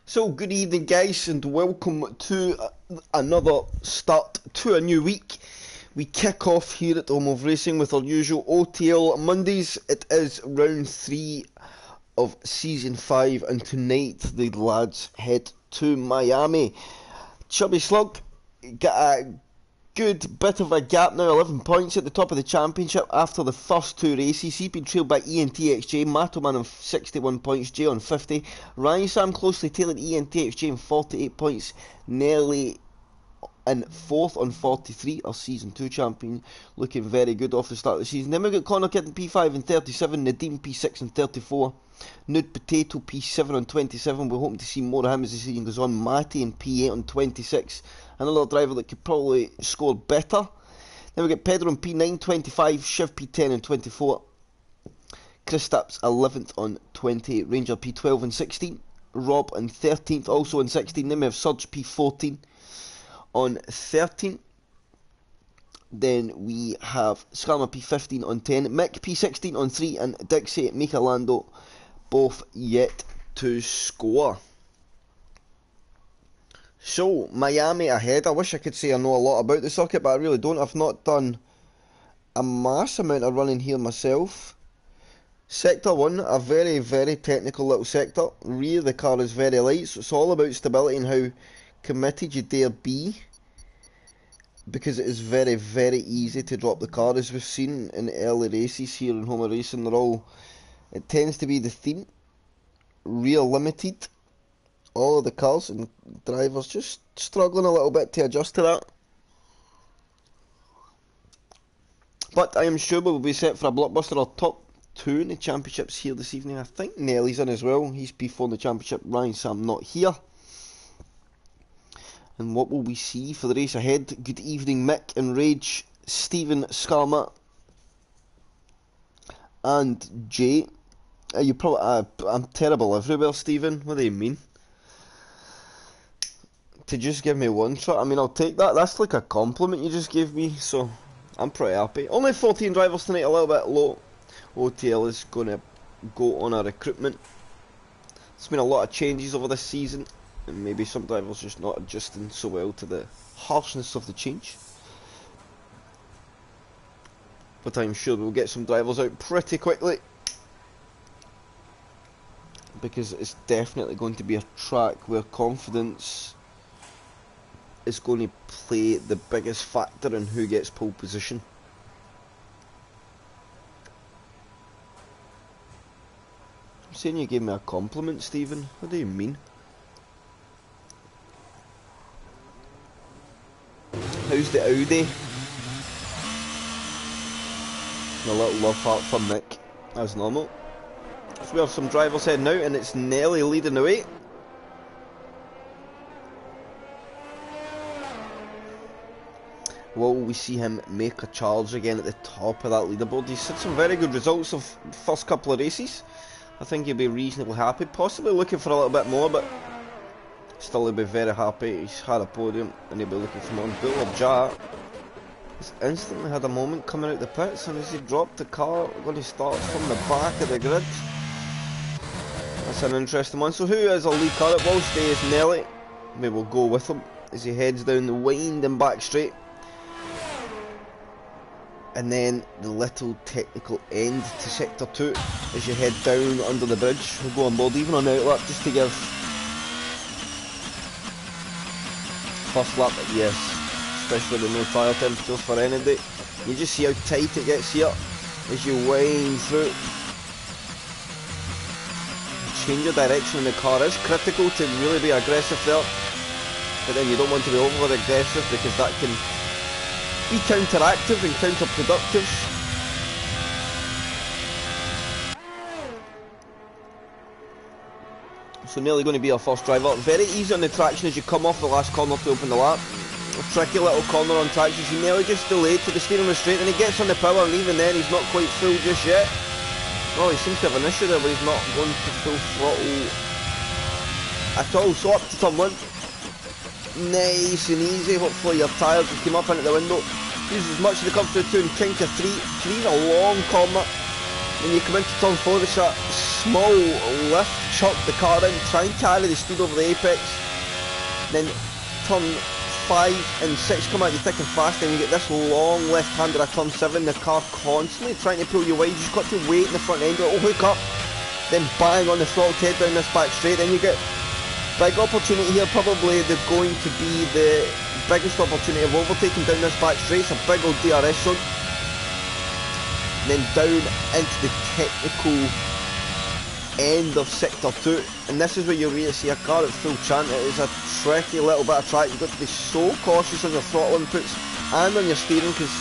So, good evening, guys, and welcome to another start to a new week. We kick off here at the Home of Racing with our usual OTL Mondays. It is round 3 of season 5, and tonight the lads head to Miami. Chubby Slug got a good bit of a gap now, 11 points at the top of the championship after the first two races. He's been trailed by ENTXJ, Matoman on 61 points, Jay on 50. Ryan Sam closely tailing ENTXJ on 48 points, Nelly in 4th on 43, our Season 2 champion, looking very good off the start of the season. Then we've got Connor Kitten P5 and 37, Nadeem P6 and 34, Nude Potato P7 on 27, we're hoping to see more of him as the season goes on. Matty in P8 on 26, another driver that could probably score better. Then we get Pedro on P9, 25, Shiv P10 and 24, Kristaps 11th on 20, Ranger P12 and 16, Rob on 13th, also on 16. Then we have Surge P14 on 13. Then we have Scammer P15 on 10, Mick P16 on 3, and Dixie Michelando both yet to score. So, Miami ahead. I wish I could say I know a lot about the circuit, but I really don't. I've not done a mass amount of running here myself. Sector 1, a very, very technical little sector. Rear of the car is very light, so it's all about stability and how committed you dare be, because it is very, very easy to drop the car, as we've seen in early races here in Homer Racing. It tends to be the theme. Rear limited. All of the cars and drivers just struggling a little bit to adjust to that. But I am sure we will be set for a blockbuster. Our top 2 in the championships here this evening. I think Nelly's in as well. He's P4 in the championship. Ryan Sam not here. And what will we see for the race ahead? Good evening, Mick and Rage, Stephen, Skarma, and Jay. You probably I'm terrible everywhere, Stephen. What do you mean? To just give me one shot, I mean, I'll take that. That's like a compliment you just gave me, so I'm pretty happy. Only 14 drivers tonight, a little bit low. OTL is going to go on a recruitment. There's been a lot of changes over this season, and maybe some drivers just not adjusting so well to the harshness of the change. But I'm sure we'll get some drivers out pretty quickly, because it's definitely going to be a track where confidence is going to play the biggest factor in who gets pole position. I'm saying you gave me a compliment, Stephen. What do you mean? How's the Audi? A little love heart for Nick, as normal. So we have some drivers heading out, and it's Nelly leading the way. Will we see him make a charge again at the top of that leaderboard? He's had some very good results of the first couple of races. I think he'll be reasonably happy, possibly looking for a little bit more, but still he'll be very happy. He's had a podium and he'll be looking for more. Bull of Jar has instantly had a moment coming out the pits, and as he dropped the car, going to start from the back of the grid. That's an interesting one. So who is a lead car? It will stay as Nelly. We will go with him as he heads down the winding back straight. And then the little technical end to Sector 2 as you head down under the bridge. We'll go on board even on outlap just to give first lap, yes, especially with no tyre temperatures for any day. You just see how tight it gets here as you wind through. Change of direction in the car is critical to really be aggressive there, but then you don't want to be over aggressive because that can be counteractive and counterproductive. So nearly going to be our first driver. Very easy on the traction as you come off the last corner to open the lap. A tricky little corner on traction. You nearly just delayed to the steering was straight, and he gets on the power, and even then he's not quite full just yet. Well, he seems to have an issue there, but he's not going to full throttle at all. So up to turn 1. Nice and easy. Hopefully your tyres just came up into the window. Use as much as they come through 2 and kink to 3. 3's a long corner. When you come into turn 4, it's a small lift, chuck the car in, try and carry the speed over the apex, then turn 5 and 6 come out you thick and fast, and you get this long left hander at turn 7, the car constantly trying to pull you wide. You just got to wait in the front end, it'll hook up, then bang on the throttle to head down this back straight. Then you get big opportunity here, probably they're going to be the biggest opportunity of overtaking down this back straight. It's a big old DRS zone. Then down into the technical end of sector 2, and this is where you really see a car at full chant. It is a tricky little bit of track. You've got to be so cautious on your throttle inputs and on your steering, because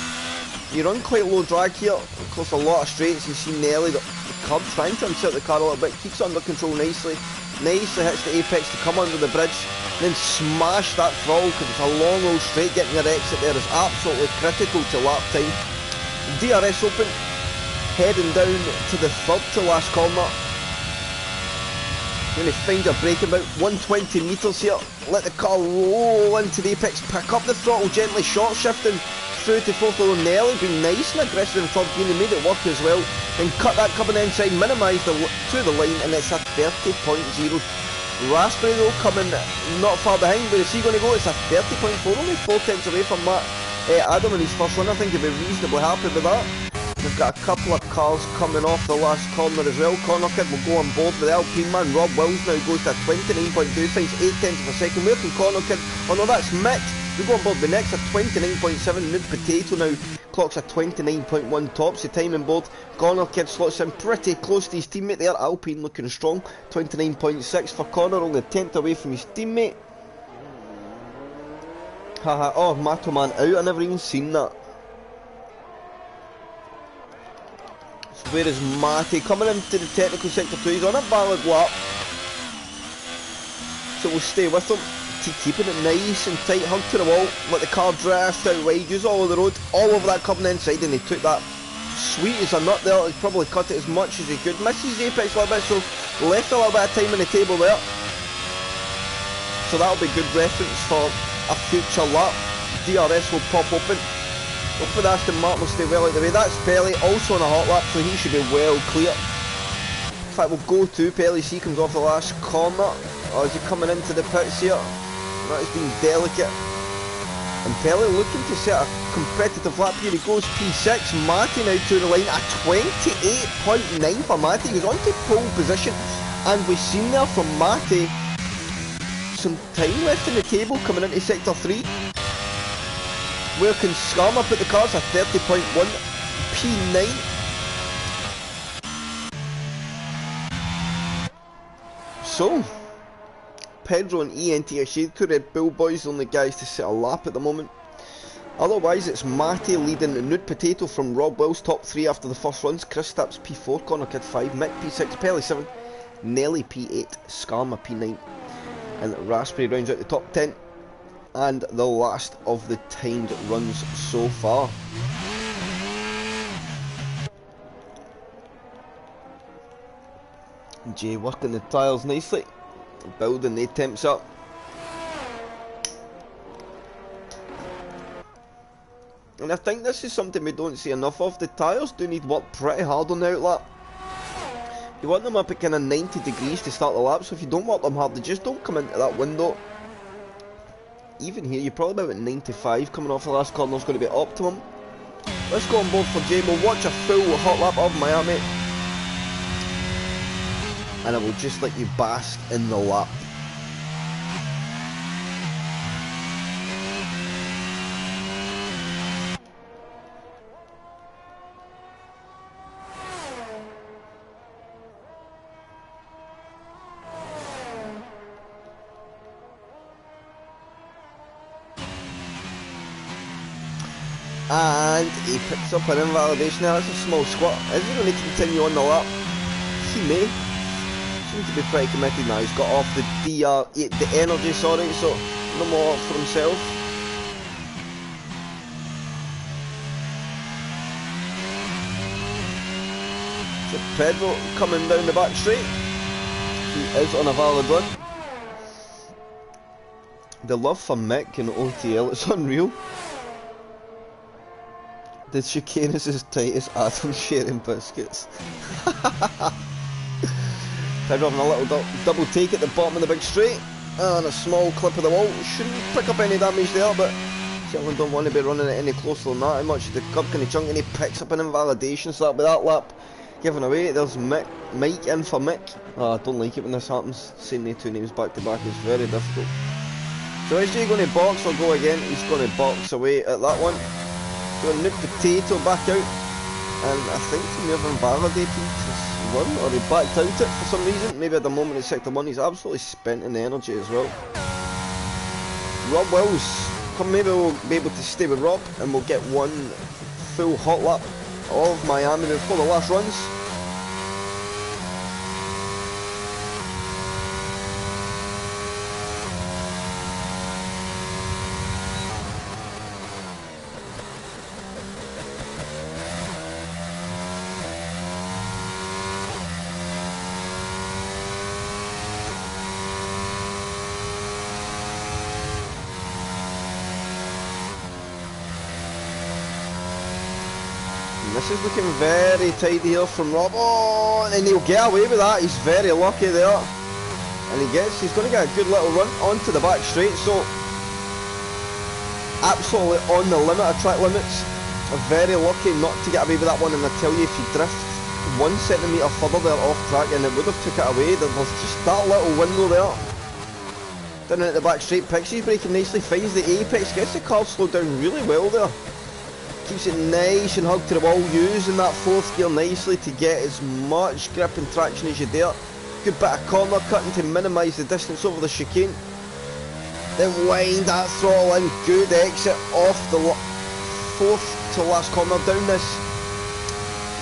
you run quite low drag here across a lot of straights. You see Nelly, the curb, trying to untilt the car a little bit, keeps it under control nicely hits the apex to come under the bridge, and then smash that throttle, because it's a long old straight. Getting your exit there is absolutely critical to lap time. DRS open, heading down to the third to last corner. You're going to find your brake about 120 metres here, let the car roll into the apex, pick up the throttle gently, short shifting through to fourth. Although Nelly being nice and aggressive in third gear, and made it work as well. Then cut that coming inside, minimise to the line, and it's a 30.0. Raspberry though coming not far behind. Where is he going to go? It's a 30.4, only 4 tenths away from Adam in his first run. I think he'll be reasonably happy with that. We've got a couple of cars coming off the last corner as well. Corner Kid will go on board with the Alpine man. Rob Wills now goes to 29.2, finds 8 tenths of a second. Where can Corner Kid? Oh no, that's Mick. We go on board the next at 29.7. Nude Potato now clocks a 29.1 tops. The timing board. Corner Kid slots in pretty close to his teammate there. Alpine looking strong. 29.6 for Corner, only a tenth away from his teammate. Haha, oh, Mato Man out. I never even seen that. Where is Matty? Coming into the technical sector 2, he's on a valid lap, so we'll stay with him. Keeping it nice and tight, hug to the wall, let the car drift out wide, use all of the road, all over that coming inside, and he took that sweet as a nut there. He probably cut it as much as he could, misses the apex a little bit, so left a little bit of time on the table there. So that'll be good reference for a future lap. DRS will pop open. Hopefully Aston Martin will stay well out of the way. That's Pelly, also on a hot lap, so he should be well clear. In fact, we'll go to Pelly. He comes off the last corner. Oh, is he coming into the pits here? That has been delicate. And Pelly looking to set a competitive lap here. He goes P6. Matty now to the line. A 28.9 for Matty. He was on to pole position. And we've seen there from Matty some time left in the table coming into sector 3. Where can Skarma put the cars? A 30.1 P9. So, Pedro and ENT are shade 2 Red Bull boys, the only guys to set a lap at the moment. Otherwise, it's Matty leading Nude Potato from Rob Wills, top 3 after the first runs. Chris Stapps P4, Connor Kid 5, Mick P6, Pelly 7, Nelly P8, Skarma P9, and Raspberry rounds out the top 10. And the last of the timed runs so far. Jay working the tyres nicely, building the temps up. And I think this is something we don't see enough of. The tyres do need work pretty hard on the outlap. You want them up at kind of 90 degrees to start the lap, so if you don't work them hard, they just don't come into that window. Even here, you're probably about 95 coming off the last corner is going to be optimum. Let's go on board for Jay. We'll watch a full hot lap of Miami, and I will just let you bask in the lap. And he picks up an invalidation there. That's a small squat. Is he going to continue on the lap? He may. Seems to be pretty committed now. He's got off the energy, sorry, so no more for himself. So Pedro coming down the back straight. He is on a valid run. The love for Mick and OTL, it's unreal. The chicane is as tight as Adam sharing biscuits. having a little double take at the bottom of the big straight, and a small clip of the wall. Shouldn't pick up any damage there, but certainly don't want to be running it any closer than that. How much the curb kind of chunk, and he picks up an invalidation, so that'll be that lap given away. There's Mike in for Mick. Oh, I don't like it when this happens. Saying the two names back to back is very difficult. So is he going to box or go again? He's going to box away at that one. Going to nuke Potato back out, and I think he may have invalidated his run, or he backed out it for some reason. Maybe at the moment in sector 1 he's absolutely spent in the energy as well. Rob Wills, maybe we'll be able to stay with Rob and we'll get one full hot lap of Miami before the last runs. This is looking very tidy here from Rob. Oh, and he'll get away with that. He's very lucky there. And he's going to get a good little run onto the back straight. So, absolutely on the limit of track limits. Very lucky not to get away with that one. And I tell you, if you drift 1 centimetre further there off track, and it would have took it away. There's just that little window there. Down at the back straight, picks his braking nicely, finds the apex, gets the car slowed down really well there. Keeps it nice and hugged to the wall, using that 4th gear nicely to get as much grip and traction as you dare. Good bit of corner cutting to minimise the distance over the chicane. Then wind that throttle in, good exit off the 4th to last corner down this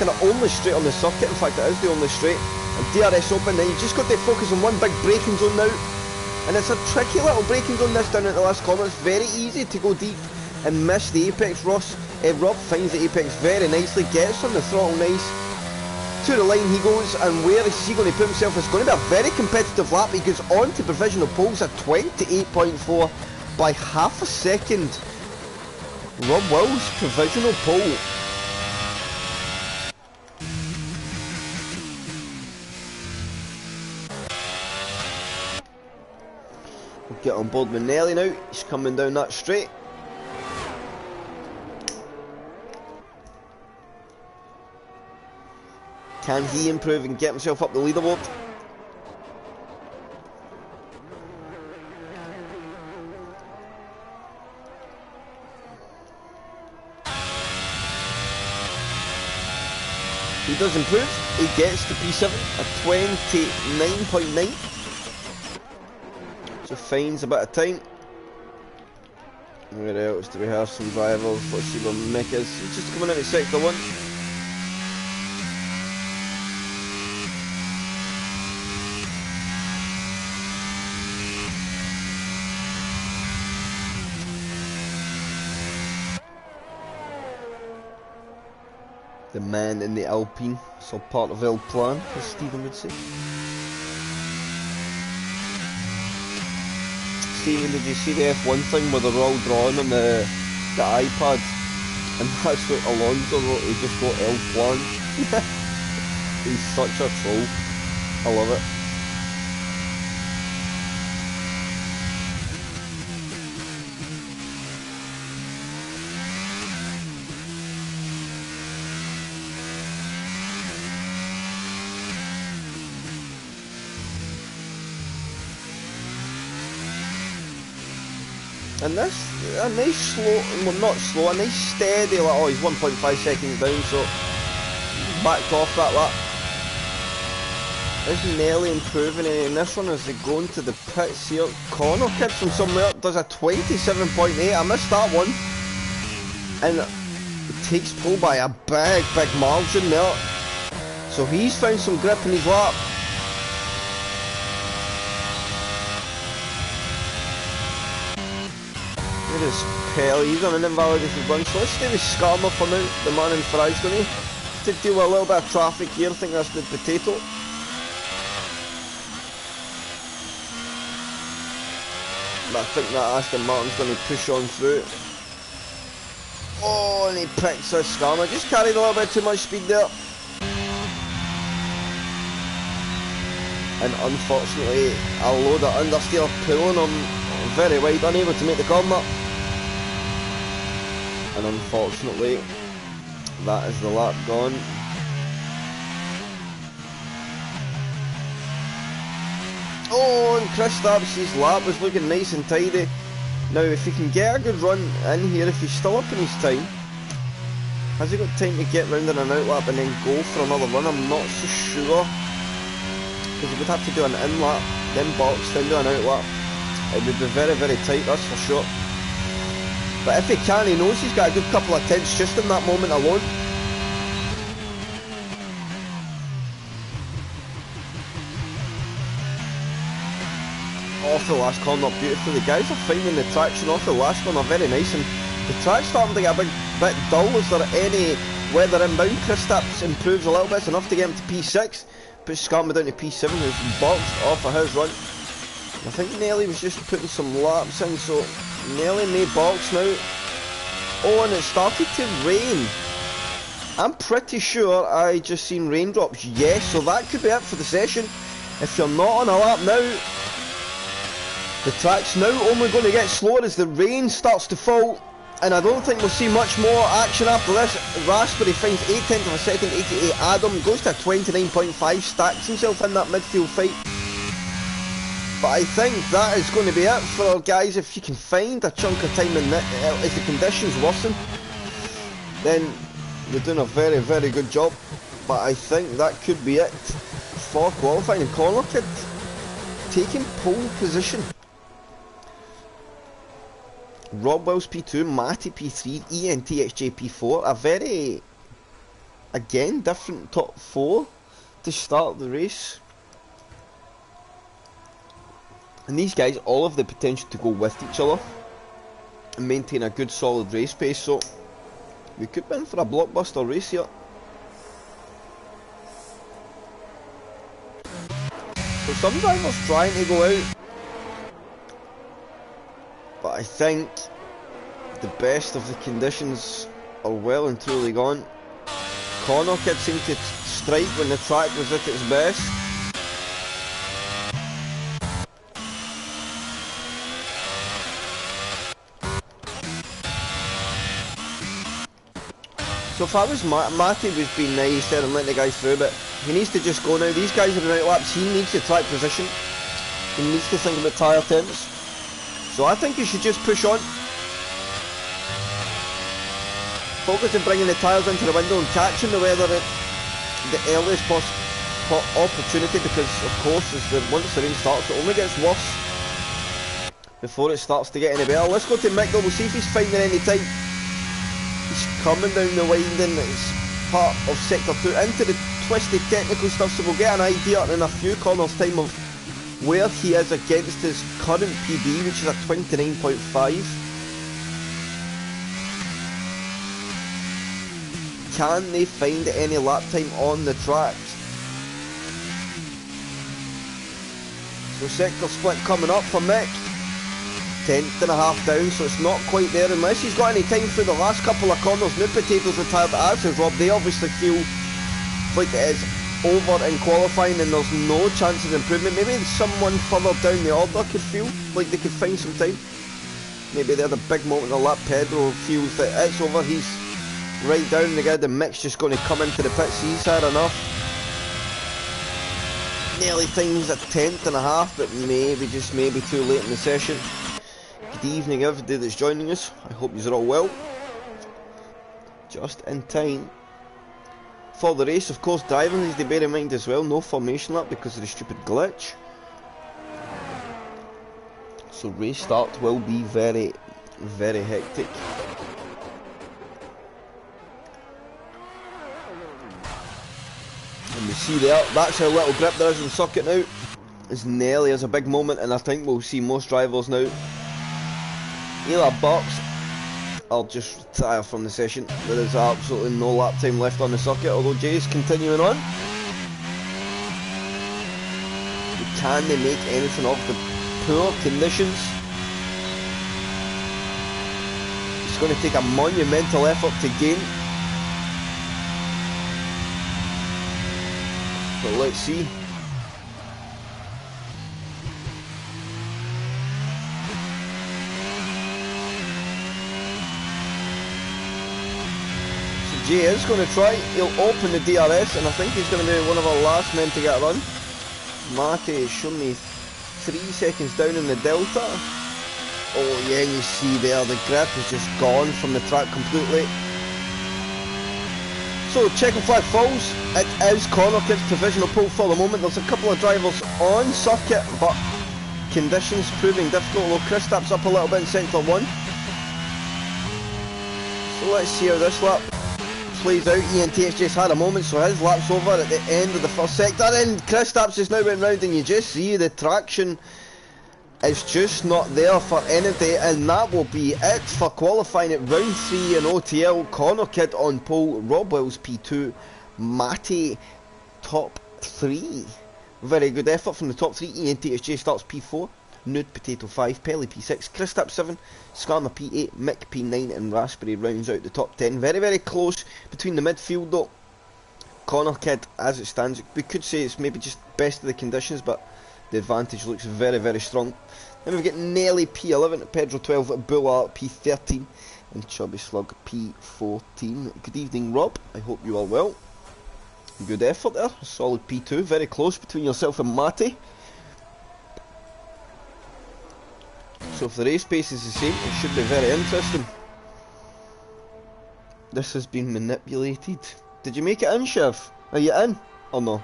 kind of only straight on the circuit. In fact, it is the only straight. And DRS open, now you've just got to focus on one big braking zone now. And it's a tricky little braking zone this down at the last corner. It's very easy to go deep and miss the apex. Rob finds the apex very nicely, gets on the throttle nice, to the line he goes, and where is he going to put himself? It's going to be a very competitive lap. He goes on to provisional poles at 28.4 by half a second. Rob Wills, provisional pole. We'll get on board with Nelly now, he's coming down that straight. Can he improve and get himself up the leaderboard? He does improve. He gets to P7 at 29.9. So finds a bit of time. Where else do we have some drivers? Let's see where Mick is. He's just coming out of sector 1. The man in the Alpine, so part of El Plan, as Stephen would say. Stephen, did you see the F1 thing where they're all drawing on the iPad? And that's what Alonso wrote, he just wrote El Plan. He's such a troll. I love it. And this, a nice slow, well not slow, a nice steady, like, oh he's 1.5 seconds down, so backed off that lap. Is Nelly improving any in this one as they go into the pits here? Connor kid from somewhere does a 27.8, I missed that one. And it takes pole by a big margin there. So he's found some grip in his lap. Is Pelly, he's on an invalidated run, so let's stay with Skarma for now, the man in Fry's going to deal with a little bit of traffic here. I think that's the Potato. But I think that Aston Martin's going to push on through. Oh, and he picks this Skarma, just carried a little bit too much speed there. and unfortunately a load of understeer pulling him very wide, unable to make the corner, and unfortunately that is the lap gone. Oh, and Kristaps' lap was looking nice and tidy. Now if he can get a good run in here, if he's still up in his time, has he got time to get round in an outlap and then go for another run? I'm not so sure, because he would have to do an in lap, then box, then do an outlap. It would be very, very tight, that's for sure. But if he can, he knows he's got a good couple of tenths just in that moment alone. Off the last corner beautifully. The guys are finding the traction off the last corner very nice, and the track's starting to get a bit dull. Is there any weather inbound? Kristaps improves a little bit, it's enough to get him to P6, puts Scarma down to P7, who's boxed off of his run. I think Nelly was just putting some laps in, so Nelly may box now. Oh, and it started to rain. I'm pretty sure I just seen raindrops. Yes, so that could be it for the session. If you're not on a lap now, the track's now only going to get slower as the rain starts to fall, and I don't think we'll see much more action after this. Raspberry finds 0.8 of a second, 88. Adam goes to 29.5, stacks himself in that midfield fight. But I think that is going to be it for our guys. If you can find a chunk of time in as the conditions worsen, then you're doing a very, very good job. But I think that could be it for qualifying. And Corner Kid taking pole position. Rob Wells P2, Matty P3, ENTXJ P4. A very, again, different top 4 to start the race. And these guys all have the potential to go with each other and maintain a good solid race pace, so we could be in for a blockbuster race here. So some drivers trying to go out, but I think the best of the conditions are well and truly gone. Corner Kid seemed to strike when the track was at its best. So if I was Matty was being nice there and letting the guys through, but he needs to just go now. These guys are in outlaps, he needs to track position. He needs to think about tyre temps. So I think he should just push on. Focus on bringing the tyres into the window and catching the weather at the earliest possible opportunity, because of course once the rain starts it only gets worse before it starts to get any better. Let's go to Mick, we'll see if he's finding any time. He's coming down the winding, it's part of sector 2 into the twisted technical stuff, so we'll get an idea in a few corners time of where he is against his current PB, which is a 29.5. Can they find any lap time on the track? So sector split coming up for Mick. 10th and a half down, so it's not quite there unless he's got any time through the last couple of corners. New Potatoes retired, as is Rob. They obviously feel like it is over in qualifying and there's no chance of improvement. Maybe someone further down the order could feel like they could find some time. Maybe they're the big moment of the lap. Pedro feels that it's over, he's right down the guy. The Mick's just going to come into the pits, he's had enough. Nearly times a 10th and a half, but maybe, just maybe too late in the session. Good evening everybody that's joining us, I hope you're all well. Just in time for the race. Of course, driving needs to bear in mind as well, no formation lap because of the stupid glitch. So race start will be very, very hectic. And we see there, that's how little grip there is in the circuit now. As Nelly has a big moment, and I think we'll see most drivers now either box or just retire from the session. There is absolutely no lap time left on the circuit, although Jay's continuing on. Can they make anything of the poor conditions? It's going to take a monumental effort to gain. But let's see. Jay is going to try. He'll open the DRS, and I think he's going to be one of our last men to get a run. Mate is showing me 3 seconds down in the delta. Oh yeah, you see there, the grip is just gone from the track completely. So, checking flag falls. It is Connor Kidd's provisional pole for the moment. There's a couple of drivers on circuit, but conditions proving difficult. Although Kristaps up a little bit in sector 1. So let's see how this lap plays out. ENTHJ's had a moment, so his lap's over at the end of the first sector, and Kristaps is now went round, and you just see the traction is just not there for anybody, and that will be it for qualifying at round 3 in OTL. Connor Kidd on pole, Rob Wells P2, Matty top 3. Very good effort from the top 3. ENTHJ starts P4, Nude Potato 5, Pelly P6, Kristaps 7, Skarma P8, Mick P9, and Raspberry rounds out the top 10. Very, very close between the midfield though. Connor Kidd, as it stands, we could say it's maybe just best of the conditions, but the advantage looks very, very strong. Then we've got Nelly P11, Pedro 12, Bulla P13, and Chubby Slug P14. Good evening, Rob. I hope you are well. Good effort there. Solid P2. Very close between yourself and Matty. So if the race pace is the same, it should be very interesting. This has been manipulated. Did you make it in, Shiv? Are you in? Or no?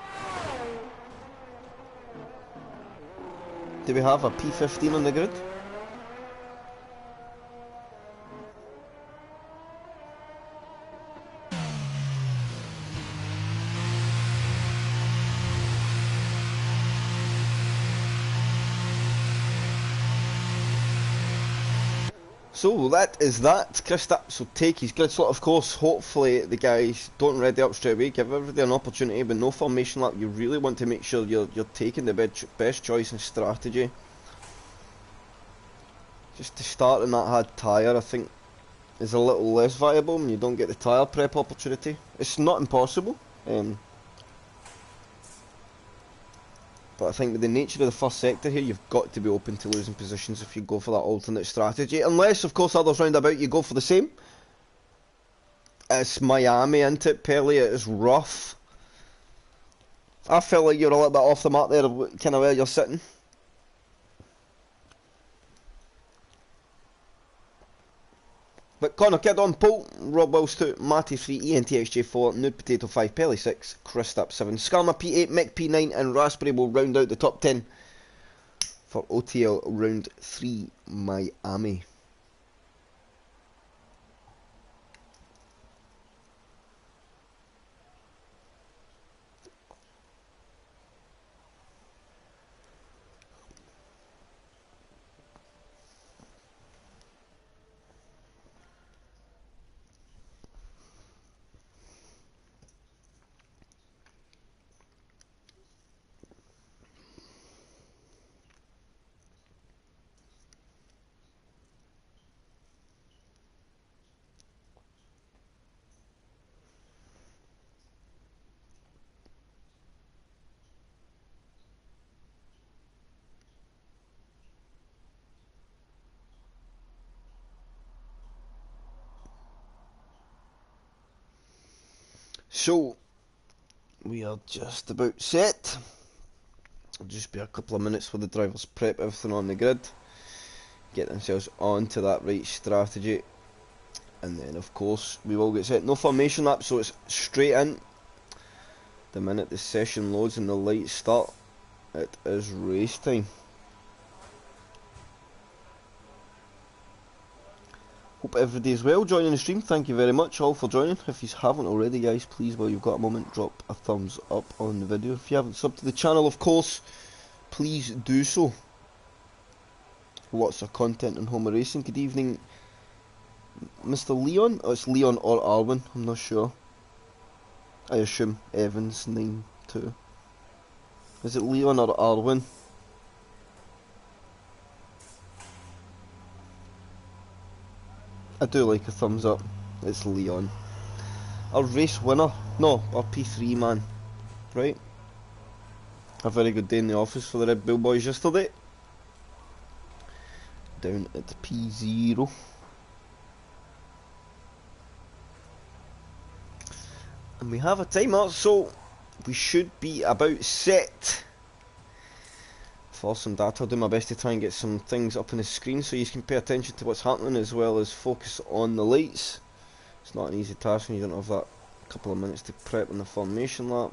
Do we have a P15 on the grid? So that is that. Kristaps will take his grid slot, of course. Hopefully the guys don't ready up straight away. Give everybody an opportunity, but no formation lap. You really want to make sure you're taking the best choice and strategy. Just to start on that hard tyre, I think, is a little less viable when you don't get the tyre prep opportunity. It's not impossible. But I think with the nature of the first sector here, you've got to be open to losing positions if you go for that alternate strategy. Unless, of course, others round about you go for the same. It's Miami, isn't it, Pelly? It is rough. I felt like you're a little bit off the mark there, kind of where you're sitting. But Connor Kidd on pole, Rob Wells 2, Matty 3, ENTHJ 4, Nude Potato 5, Pelly 6, Kristaps 7, Skarma P8, Mick P9, and Raspberry will round out the top 10 for OTL round 3 Miami. So, we are just about set. It'll just be a couple of minutes for the drivers prep everything on the grid, get themselves onto that right strategy, and then of course we will get set. No formation lap, so it's straight in. The minute the session loads and the lights start, it is race time. Hope everybody's well joining the stream. Thank you very much all for joining. If you haven't already, guys, please, while you've got a moment, drop a thumbs up on the video. If you haven't subbed to the channel, of course, please do so. Lots of content on Homer Racing. Good evening, Mr. Leon. Oh, it's Leon or Arwin, I'm not sure. I assume Evans 92. Is it Leon or Arwin? I do like a thumbs up. It's Leon. Our race winner. No, our P3 man. Right? A very good day in the office for the Red Bull boys yesterday. Down at P0. And we have a timer, so we should be about set for some data. I'll do my best to try and get some things up on the screen so you can pay attention to what's happening as well as focus on the lights. It's not an easy task when you don't have that couple of minutes to prep on the formation lap.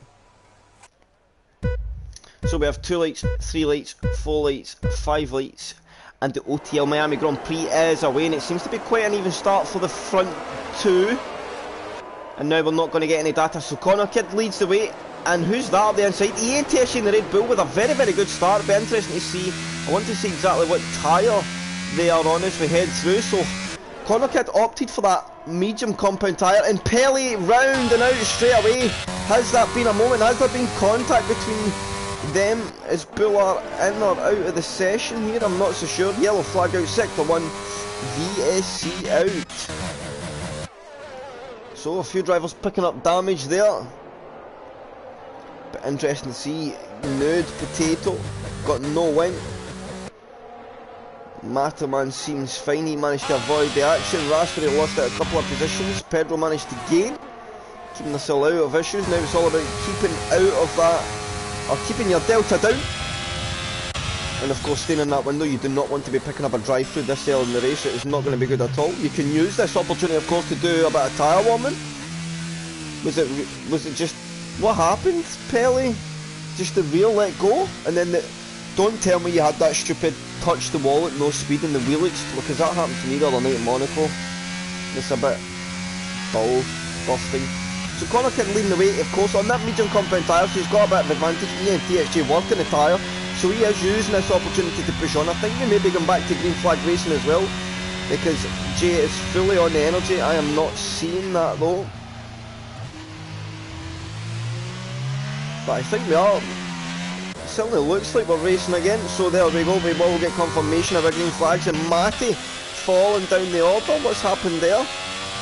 So we have 2 lights, 3 lights, 4 lights, 5 lights, and the OTL Miami Grand Prix is away, and it seems to be quite an even start for the front 2. And now we're not going to get any data, so Connor Kidd leads the way. And who's that up the inside? EATS in the Red Bull with a very, very good start. It'll be interesting to see. I want to see exactly what tyre they are on as we head through. So Connor Kidd opted for that medium compound tyre, and Pelly round and out straight away. Has that been a moment? Has there been contact between them? Is Buller in or out of the session here? I'm not so sure. Yellow flag out, sector 1, VSC out. So a few drivers picking up damage there. But interesting to see. Nude Potato got no win. Matterman seems fine, he managed to avoid the action. Raspberry lost out a couple of positions. Pedro managed to gain, keeping us all out of issues. Now it's all about keeping out of that, or keeping your delta down. And of course staying in that window. You do not want to be picking up a drive through this early in the race. It is not going to be good at all. You can use this opportunity of course to do a bit of tyre warming. Was it just, what happened, Pelly? Just the rear let go, and then don't tell me you had that stupid touch the wall at no speed in the wheel explode, because that happened to me the other night in Monaco. It's a bit dull, busting. So Connor Kidd leading the way, of course, on that medium compound tyre, so he's got a bit of advantage. He and TSG working the tyre, so he is using this opportunity to push on. I think we may be going back to green flag racing as well, because Jay is fully on the energy. I am not seeing that though. But I think we are. It certainly looks like we're racing again, so there we go. We will get confirmation of our green flags, and Matty falling down the order. What's happened there?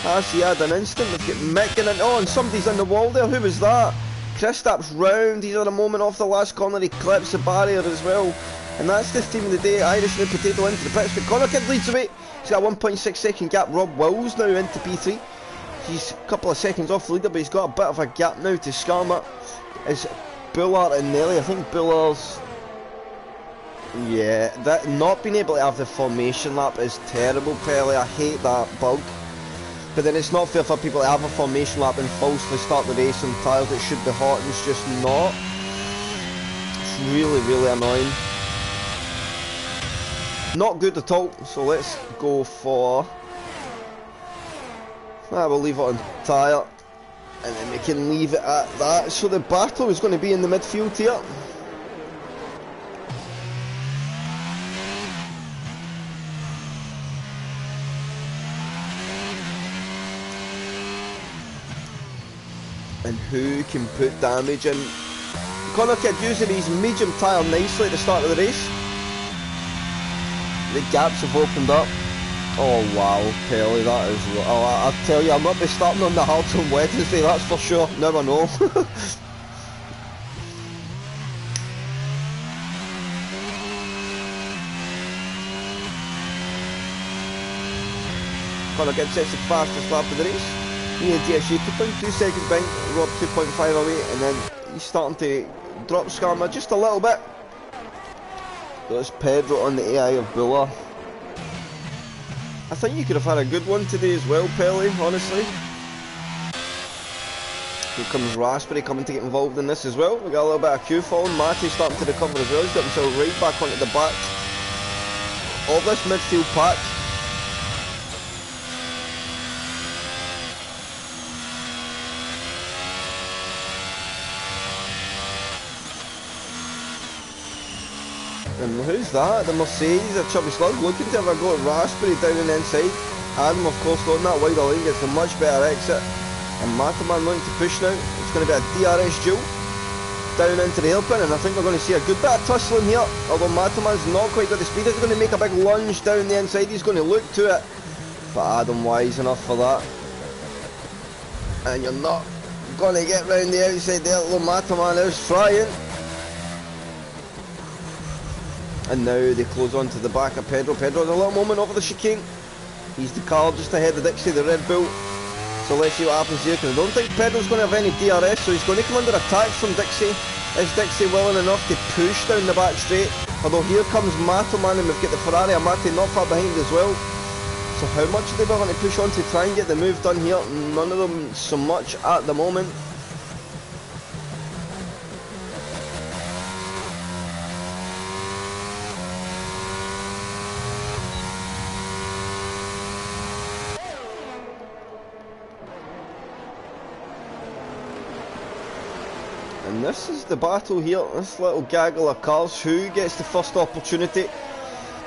Has he had an instant? We've got Mick in it. Oh, and somebody's in the wall there. Who was that? Kristaps round. He's had a moment off the last corner. He clips the barrier as well. And that's the team of the day. Irish New Potato into the pits. But Connor Kidd leads the way. He's got a 1.6 second gap. Rob Wills now into P3. He's a couple of seconds off the leader, but he's got a bit of a gap now to Skarma. Is Bullard and Nelly. I think Bullard's... Yeah, that not being able to have the formation lap is terrible, Pelly. I hate that bug. But then it's not fair for people to have a formation lap and falsely start the race on tyres that should be hot and it's just not. It's really, really annoying. Not good at all, so let's go for... we'll leave it on tyre. And then we can leave it at that. So the battle is going to be in the midfield here. And who can put damage in? Connor Kidd using his medium tyre nicely at the start of the race. The gaps have opened up. Oh wow, Pelly, that is... Oh, I tell you, I'll not be starting on the hards on Wednesday, that's for sure. Now I know. Connor Kidd sets the fastest lap of the race. He and DSG 2.2 seconds behind, Rob 2.5 away, and then he's starting to drop Skarma just a little bit. There's Pedro on the AI of Buller. I think you could have had a good one today as well, Pelly, honestly. Here comes Raspberry coming to get involved in this as well. We got a little bit of Q falling. Matty's starting to recover as well. He's got himself right back onto the back of this midfield patch. And who's that? The Mercedes, a chubby slug, looking to have a go at Raspberry down on the inside. Adam, of course, on that wider lane, gets a much better exit. And Matterman looking to push now. It's going to be a DRS duel down into the hairpin, and I think we're going to see a good bit of tussling here. Although Matterman's not quite got the speed, he's going to make a big lunge down the inside. He's going to look to it, but Adam wise enough for that. And you're not going to get round the outside there. Although Matterman is trying. And now they close on to the back of Pedro. Pedro's a little moment over the chicane. He's the car just ahead of Dixie, the Red Bull. So let's see what happens here, because I don't think Pedro's going to have any DRS, so he's going to come under attack from Dixie. Is Dixie willing enough to push down the back straight? Although here comes Matoman, and we've got the Ferrari Amati not far behind as well. So how much are they willing to push on to try and get the move done here? None of them so much at the moment. And this is the battle here, this little gaggle of cars, who gets the first opportunity.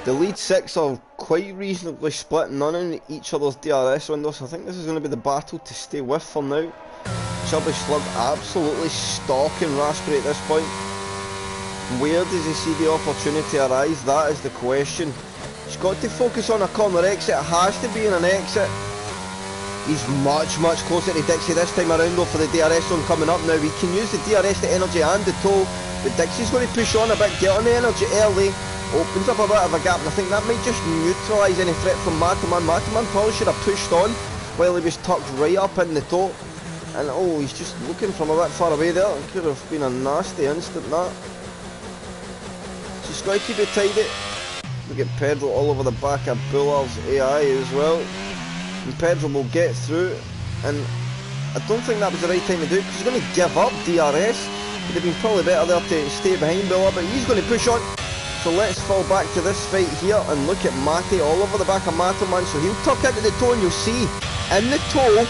The lead six are quite reasonably split, none in each other's DRS windows. I think this is going to be the battle to stay with for now. Chubby Slug absolutely stalking Raspberry at this point. Where does he see the opportunity arise? That is the question. He's got to focus on a corner exit, it has to be in an exit. He's much closer to Dixie this time around though for the DRS zone coming up now. He can use the DRS, the energy and the tow, but Dixie's going to push on a bit, get on the energy early, opens up a bit of a gap, and I think that might just neutralise any threat from Matoman. Matoman probably should have pushed on while he was tucked right up in the tow. And oh, he's just looking from a bit far away there. It could have been a nasty instant that. Just got to keep it tidy. Look at Pedro all over the back of Bullard's AI as well. And Pedro will get through, and I don't think that was the right time to do it because he's going to give up DRS. It would have been probably better there to stay behind Bullard, but he's going to push on. So let's fall back to this fight here and look at Matty all over the back of Matoman. So he'll tuck into the toe, and you'll see in the toe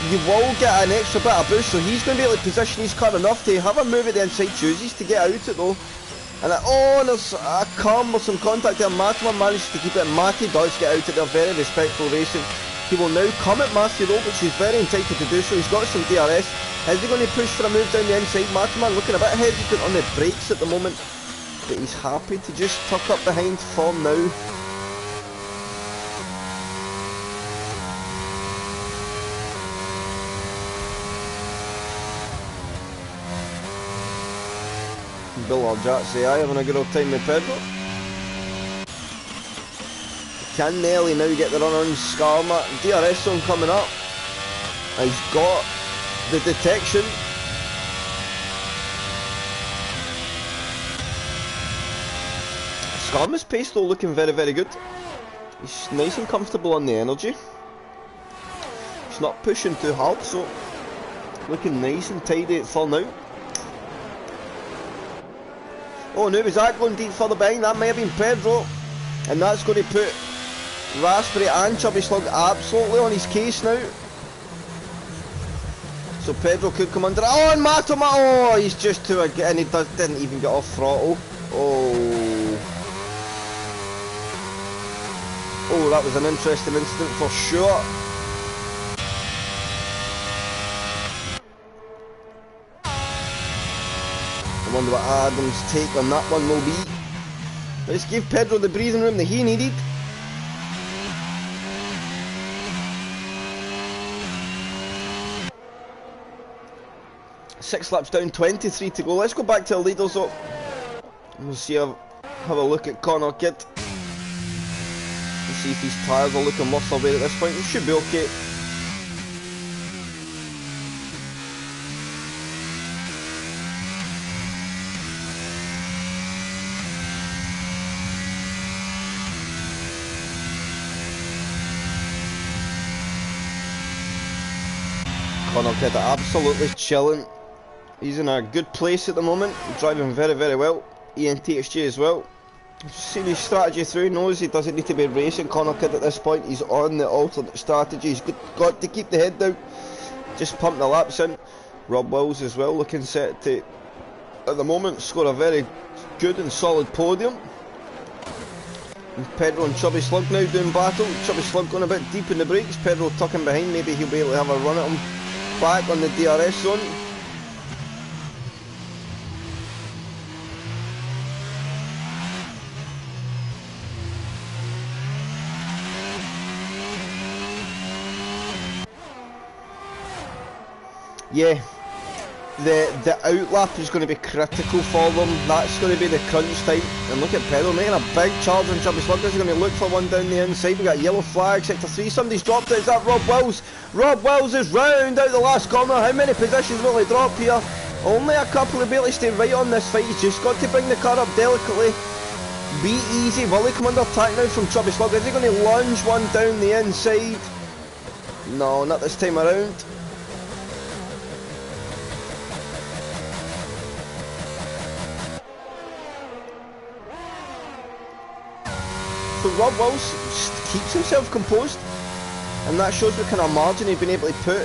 you will get an extra bit of boost. So he's going to be able to position his car enough to have a move at the inside, chooses to get out it though. And oh, there's a calm with some contact there. Matoman manages to keep it. Matty does get out it there, very respectful racing. He will now come at Matthew though, which he's very entitled to do so. He's got some DRS. Is he going to push for a move down the inside? Matoman looking a bit hesitant on the brakes at the moment, but he's happy to just tuck up behind for now. Bill Jats AI having a good old time with Pedro. Can Nelly now get the run on Skarma? DRS zone coming up. He's got the detection. Skarma's pace though looking very good. He's nice and comfortable on the energy. He's not pushing too hard, so looking nice and tidy for now. Oh no, was that going deep further behind? That may have been Pedro. And that's going to put Raspberry and Chubby Slug absolutely on his case now. So Pedro could come under. Oh, and Matoma! Oh, he's just too again. He didn't even get off throttle. Oh. Oh, that was an interesting incident for sure. I wonder what Adam's take on that one will be. Let's give Pedro the breathing room that he needed. Six laps down, 23 to go. Let's go back to the leaders up. We'll see, have a look at Connor Kidd. Let's see if his tyres are looking worse away at this point. He should be okay. Connor Kidd absolutely chilling. He's in a good place at the moment, driving very well. ENTHG as well. Seen his strategy through, knows he doesn't need to be racing Connor Kidd at this point. He's on the alternate strategy, he's got to keep the head down. Just pump the laps in. Rob Wills as well, looking set to, at the moment, score a very good and solid podium. And Pedro and Chubby Slug now doing battle. Chubby Slug going a bit deep in the brakes, Pedro tucking behind, maybe he'll be able to have a run at him back on the DRS zone. Yeah, the outlap is going to be critical for them. That's going to be the crunch time. And look at Pedro making a big charge on Chubby Slug. He's going to look for one down the inside. We got a yellow flag, sector 3. Somebody's dropped it. Is that Rob Wills? Rob Wills is round out the last corner. How many positions will he drop here? Only a couple. Of barely stay right on this fight. He's just got to bring the car up delicately. Be easy. Will he come under attack now from Chubby Slug? Is he going to lunge one down the inside? No, not this time around. So Rob Wills keeps himself composed, and that shows what kind of margin he's been able to put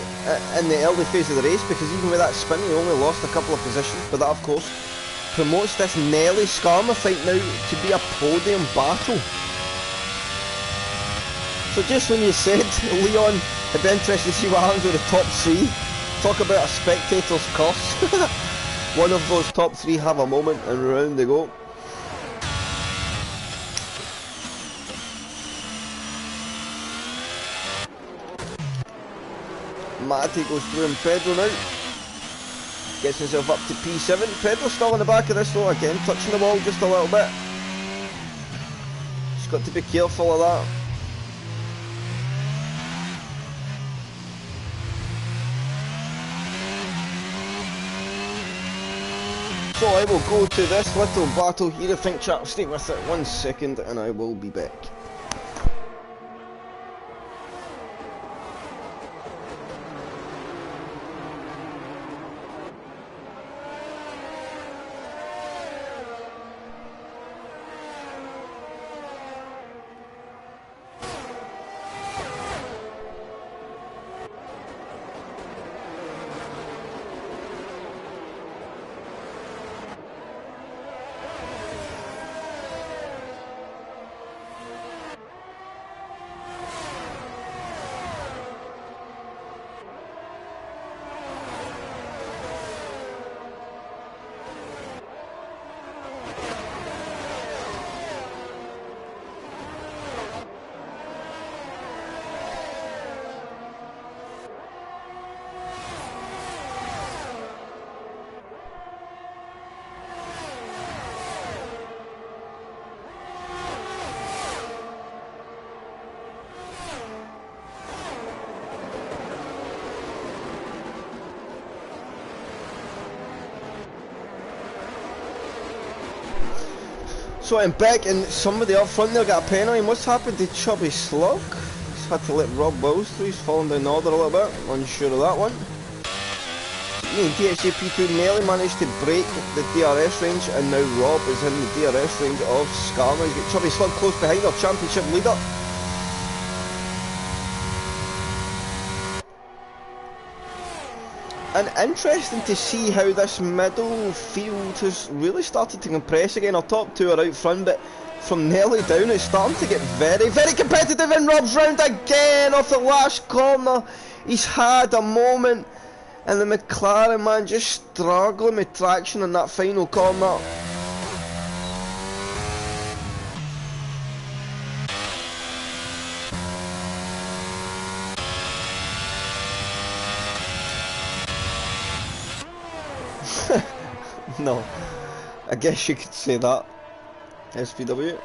in the early phase of the race, because even with that spin he only lost a couple of positions, but that of course promotes this Nelly Skarma fight now to be a podium battle. So just when you said, Leon, it'd be interesting to see what happens with the top 3, talk about a spectator's curse. One of those top 3 have a moment and round they go. Matty goes through and Pedro now. Gets himself up to P7. Pedro's still in the back of this though, again touching the wall just a little bit. Just got to be careful of that. So I will go to this little battle here. I think chat, stay with it 1 second and I will be back. So I'm back, and somebody up front there got a penalty. What's happened to Chubby Slug? He's had to let Rob Wills through. He's fallen down the order a little bit. Unsure of that one. DSJ P2 nearly managed to break the DRS range, and now Rob is in the DRS range of Skarma. He's got Chubby Slug close behind our championship leader. And interesting to see how this middle field has really started to compress again. Our top 2 are out front, but from nearly down it's starting to get very, very competitive, and Rob's round again off the last corner. He's had a moment, and the McLaren man just struggling with traction on that final corner. No, I guess you could say that. SPW.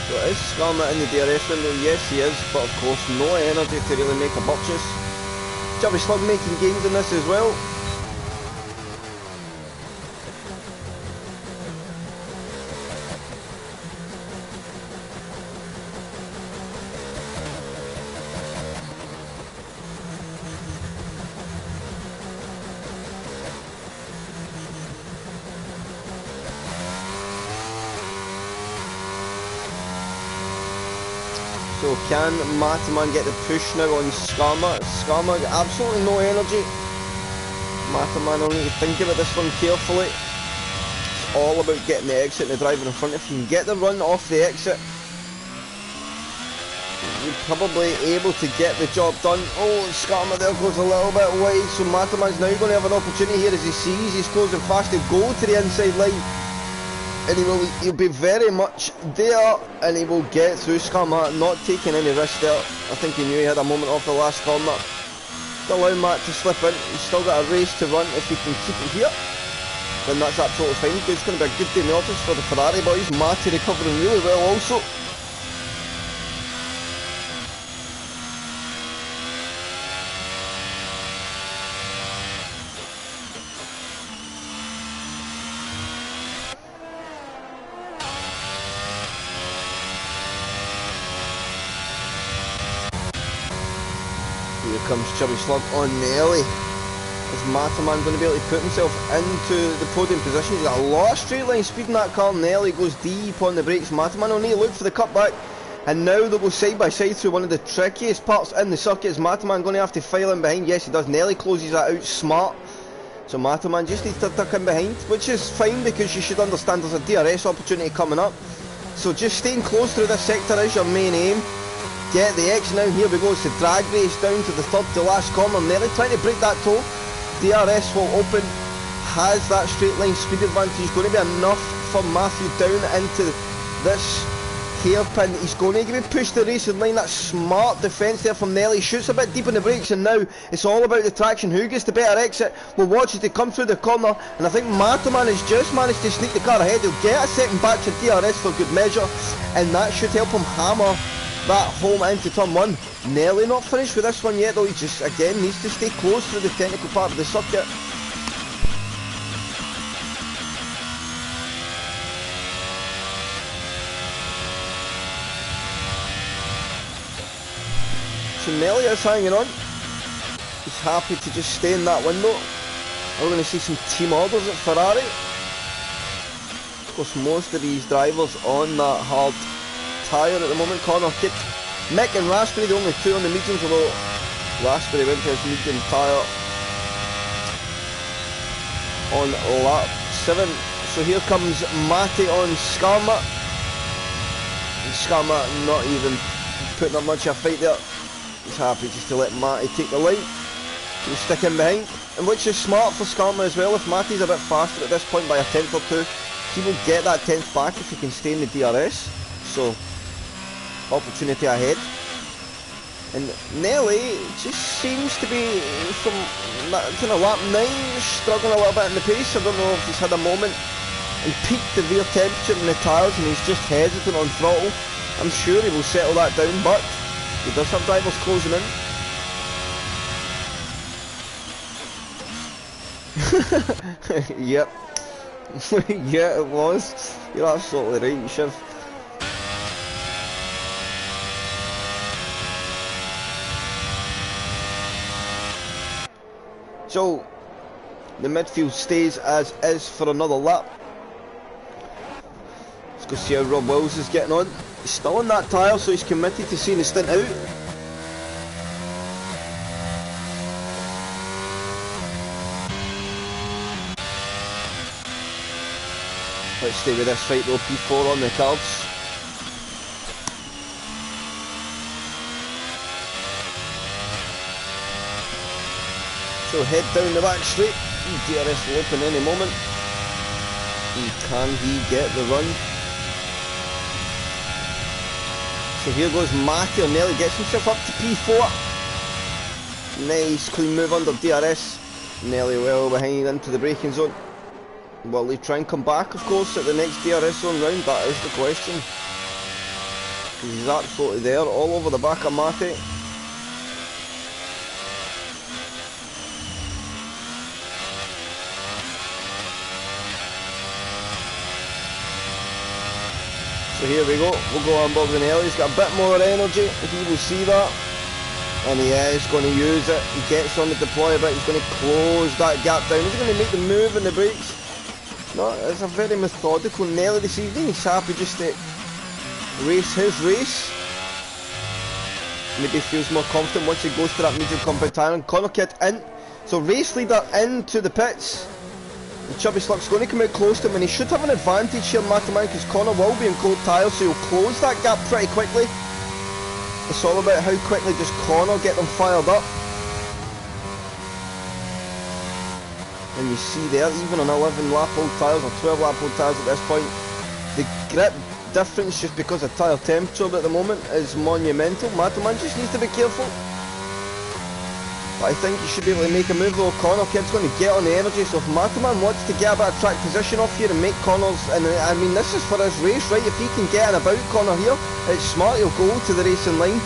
So is Skarma in the DRS window? Yes he is, but of course no energy to really make a purchase. Chubby Slug making gains in this as well. So can Mataman get the push now on Skarma? Skarma absolutely no energy. Mataman will need to think about this one carefully. It's all about getting the exit and the driver in front. If you can get the run off the exit, you're probably able to get the job done. Oh, Skarma there goes a little bit wide, so Mataman's now going to have an opportunity here as he sees he's closing fast to go to the inside line. And he'll be very much there, and he will get through Skarma, not taking any risk there. I think he knew he had a moment off the last corner. Allow Matt to slip in. He's still got a race to run. If he can keep it here, then that's absolutely fine. It's going to be a good day in the office for the Ferrari boys. Matty recovering really well also. Here comes Chubby Slug on Nelly. Is Mataman going to be able to put himself into the podium position? He's got a lot of straight line speed in that car. Nelly goes deep on the brakes. Mataman will need to look for the cutback. And now they'll go side by side through one of the trickiest parts in the circuit. Is Mataman going to have to file in behind? Yes, he does. Nelly closes that out smart. So Mataman just needs to tuck in behind, which is fine because you should understand there's a DRS opportunity coming up. So just staying close through this sector is your main aim. Get the X now. Here we go. It's the drag race down to the third to last corner. Nelly trying to break that toe. DRS will open. Has that straight line speed advantage. Going to be enough for Matthew down into this hairpin. He's going to be pushed the racing line. That smart defence there from Nelly. Shoots a bit deep in the brakes, and now it's all about the traction. Who gets the better exit? We'll watch as they come through the corner, and I think Mataman has just managed to sneak the car ahead. He'll get a second batch of DRS for good measure, and that should help him hammer that home into turn one. Nelly not finished with this one yet though. He just again needs to stay close through the technical part of the circuit. So Nelly is hanging on. He's happy to just stay in that window. We're going to see some team orders at Ferrari. Of course, most of these drivers on that hard tyre at the moment. Connor Kidd, Mick and Raspberry, the only two on the mediums, although Raspberry went to his medium tyre on lap 7. So here comes Matty on Skarma. And Skarma not even putting up much of a fight there. He's happy just to let Matty take the line. He'll stick in behind, and which is smart for Skarma as well. If Matty's a bit faster at this point by a tenth or two, he will get that 10th back if he can stay in the DRS. So opportunity ahead. And Nelly just seems to be from kind of lap 9 struggling a little bit in the pace. I don't know if he's had a moment and peaked the rear temperature in the tyres and he's just hesitant on throttle. I'm sure he will settle that down, but he does have drivers closing in. Yep. Yeah, it was. You're absolutely right, Shiv. So, the midfield stays as is for another lap. Let's go see how Rob Wills is getting on. He's still on that tyre, so he's committed to seeing the stint out. Let's stay with this fight though, P4 on the cards. So head down the back straight, DRS will open any moment. And can he get the run? So here goes Matty, and Nelly gets himself up to P4. Nice clean move under DRS. Nelly well behind into the braking zone. Will they try and come back, of course, at the next DRS zone round? That is the question. He's absolutely there, all over the back of Matty. So here we go, we'll go on Bogdan Nelly. He's got a bit more energy, he will see that. And he is going to use it. He gets on the deploy a bit, he's going to close that gap down. He's going to make the move in the brakes. No, it's a very methodical Nelly this evening. He's happy just to race his race. Maybe feels more confident once he goes to that medium compound tyre. And Connor Kidd in. So race leader into the pits. And Chubby Slug's going to come out close to him, and he should have an advantage here, Mataman, because Connor will be in cold tyres, so he'll close that gap pretty quickly. It's all about how quickly does Connor get them fired up. And you see there, even on 11 lap old tyres or 12 lap old tyres at this point, the grip difference just because of tyre temperature at the moment is monumental. Mataman just needs to be careful. But I think he should be able to make a move though. Connor Kid's going to get on the energy, so if Mataman wants to get a bit of track position off here and make Connor's, and I mean this is for his race, right? If he can get in about Connor here, it's smart, he'll go to the racing line.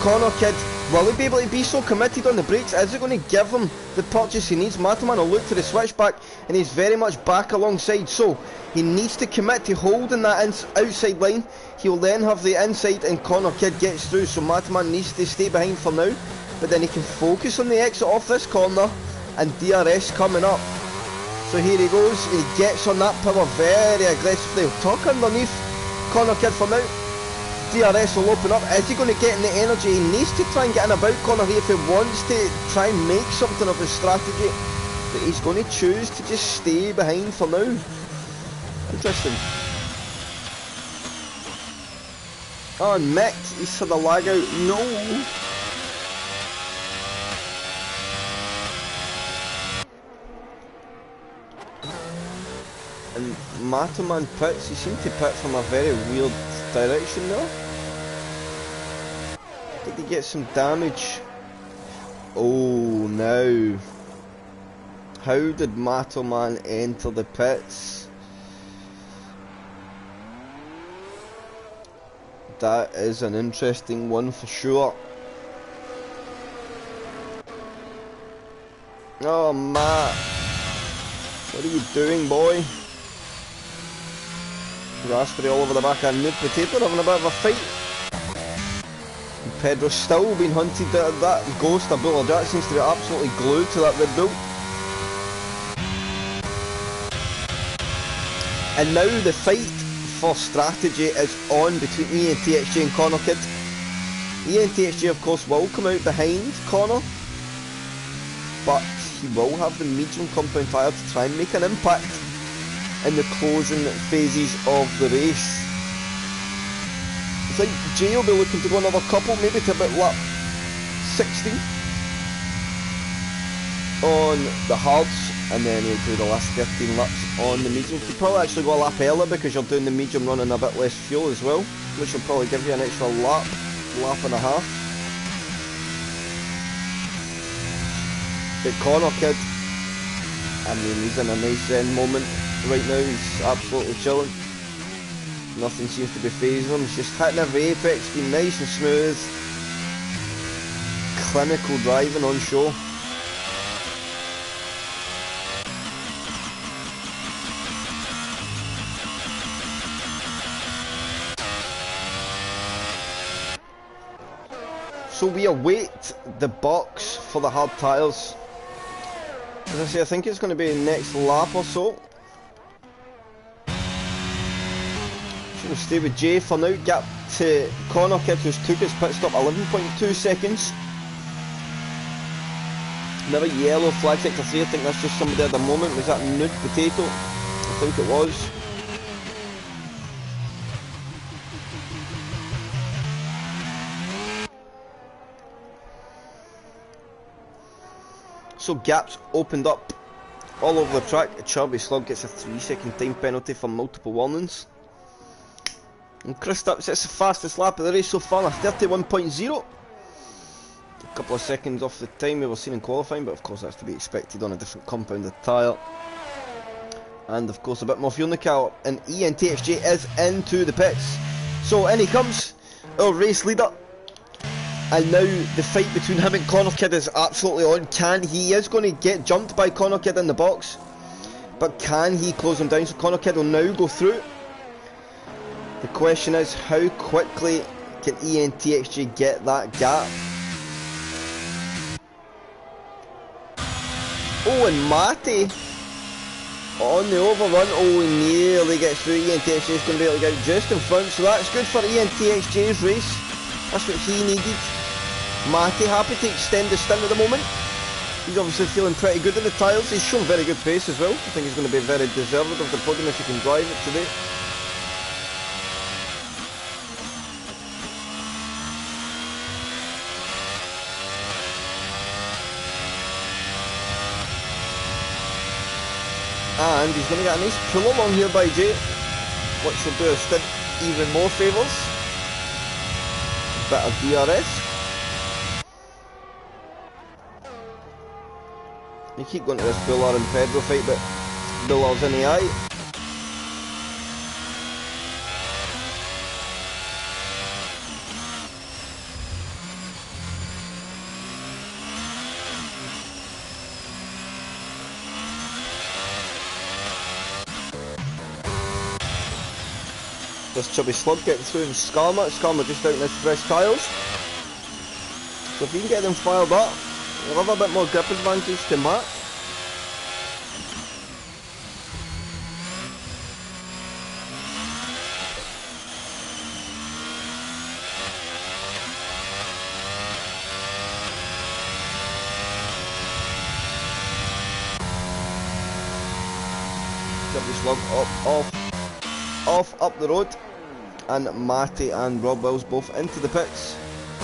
Connor Kid, will he be able to be so committed on the brakes? Is it going to give him the purchase he needs? Mataman will look to the switchback and he's very much back alongside, so he needs to commit to holding that outside line. He will then have the inside and Connor Kid gets through, so Mataman needs to stay behind for now, but then he can focus on the exit off this corner and DRS coming up. So here he goes, he gets on that power very aggressively. He'll tuck underneath Connor Kid for now. DRS will open up. Is he going to get in the energy? He needs to try and get in about Connor here if he wants to try and make something of his strategy. But he's going to choose to just stay behind for now. Interesting. Oh, and Mick, he's had a lag out. No! And Mataman pits, he seemed to pit from a very weird direction there. Did he get some damage? Oh no. How did Mataman enter the pits? That is an interesting one for sure. Oh Matt, what are you doing, boy? Raspberry all over the back of a new potato, having a bit of a fight. And Pedro's still being hunted. That ghost of Buller Jack seems to be absolutely glued to that Red Bull. And now the fight for strategy is on between ENTXJ and Connor Kid. ENTXJ of course will come out behind Connor, but he will have the medium compound tyre to try and make an impact in the closing phases of the race. I think Jay will be looking to go another couple, maybe to about lap 60 on the hards, and then he'll do the last 13 laps on the medium. You probably actually go a lap earlier because you're doing the medium running a bit less fuel as well, which will probably give you an extra lap and a half. But Connor Kid, I mean, he's in a nice zen moment right now. He's absolutely chilling. Nothing seems to be phasing him. He's just hitting every apex, being nice and smooth. Clinical driving on show. So we await the box for the hard tyres. As I say, I think it's going to be next lap or so. We'll stay with Jay for now. Gap to Connor Kid, who's took his pit stop 11.2 seconds. Another yellow flag sector 3. I think that's just somebody at the moment. Was that Nude Potato? I think it was. So gaps opened up all over the track. A Chubby Slug gets a 3-second time penalty for multiple warnings. And Kristaps, it's the fastest lap of the race so far, a 31.0. A couple of seconds off the time we were seeing in qualifying, but of course that's to be expected on a different compounded tyre. And of course a bit more fuel in the car, and ENTXJ is into the pits. So in he comes, our race leader. And now the fight between him and Connor Kid is absolutely on. He is going to get jumped by Connor Kid in the box, but can he close him down? So Connor Kid will now go through. The question is, how quickly can ENTXJ get that gap? Oh, and Matty on the overrun. Oh, he nearly gets through. ENTXJ is going to be able to get out just in front, so that's good for ENTXJ's race. That's what he needed. Matty happy to extend the stint at the moment. He's obviously feeling pretty good in the tyres. He's shown very good pace as well. I think he's going to be very deserving of the podium if he can drive it today. And he's going to get a nice pull along here by Jay, which will do a stint even more favours. Bit of DRS. You keep going to this Buller and Pedro fight, but Buller's in the eye. This chubby slug getting through in Skarma. Skarma just out in his fresh tyres. So if you can get them fired up, you'll have a bit more grip advantage to Matt. Chubby slug off up the road. And Matty and Rob Wills both into the pits.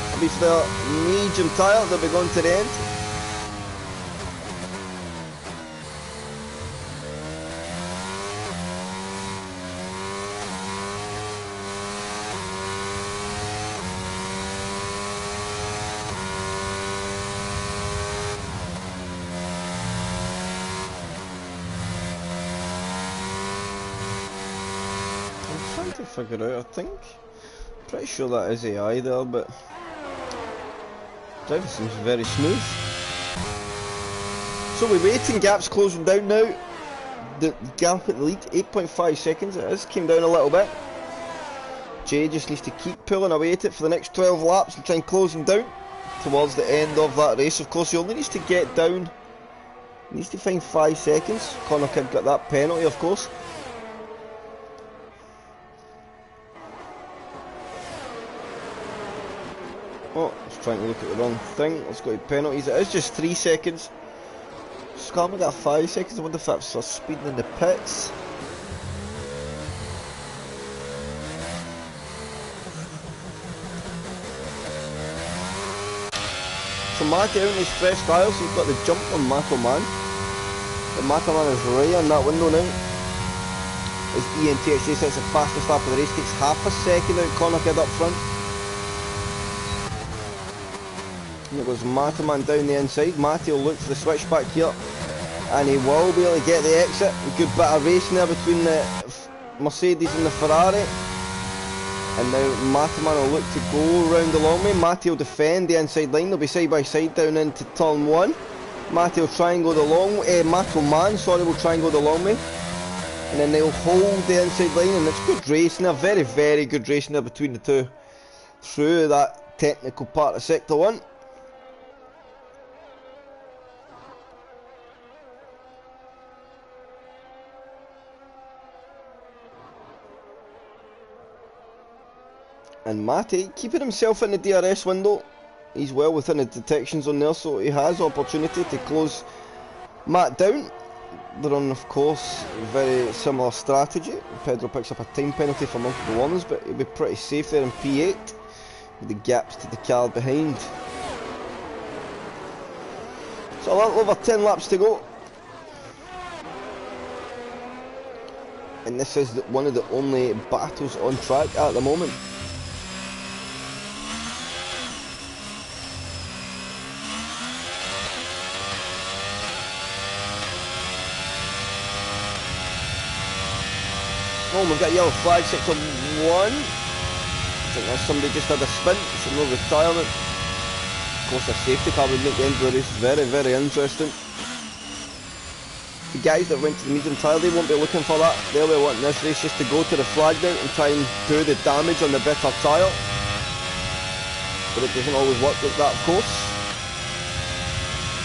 It'll be for their medium tyre, they'll be going to the end. To figure out, I think. Pretty sure that is AI there, but driving seems very smooth. So we're waiting, gap's closing down now. The gap at the lead, 8.5 seconds it is, came down a little bit. Jay just needs to keep pulling away at it for the next 12 laps and try and close him down towards the end of that race. Of course he only needs to get down, he needs to find 5 seconds. Connor Kidd got that penalty of course. Oh, I was trying to look at the wrong thing. Let's go to penalties. It is just 3 seconds. Skarma got 5 seconds. I wonder if that's for speeding in the pits. So Matty out in his fresh tyres. He's got the jump on Matoman. But Matoman is right on that window now. As ENTHJ sets the fastest lap of the race, takes half a second out Connor Kidd up front. And it goes Mataman down the inside. Matty will look for the switchback here, and he will be able to get the exit. A good bit of racing there between the Mercedes and the Ferrari. And now Mataman will look to go round the long way. Matty will defend the inside line. They'll be side by side down into turn 1. Matty will try and go the long way. Matoman, sorry, will try and go the long way. And then they'll hold the inside line, and it's good racing there. Very, very good racing there between the two through that technical part of Sector 1. And Matty keeping himself in the DRS window. He's well within the detection zone there, so he has opportunity to close Matt down. They're on, of course, a very similar strategy. Pedro picks up a time penalty for multiple warnings, but he'll be pretty safe there in P8 with the gaps to the car behind. So a little over 10 laps to go. And this is one of the only battles on track at the moment. Oh, we've got yellow flag, sector 1. I think that's somebody just had a spin, so no retirement. Of course, a safety car would make the end of the race very, very interesting. The guys that went to the medium tyre, they won't be looking for that. They'll be wanting this race just to go to the flag now and try and do the damage on the better tyre. But it doesn't always work like that, of course.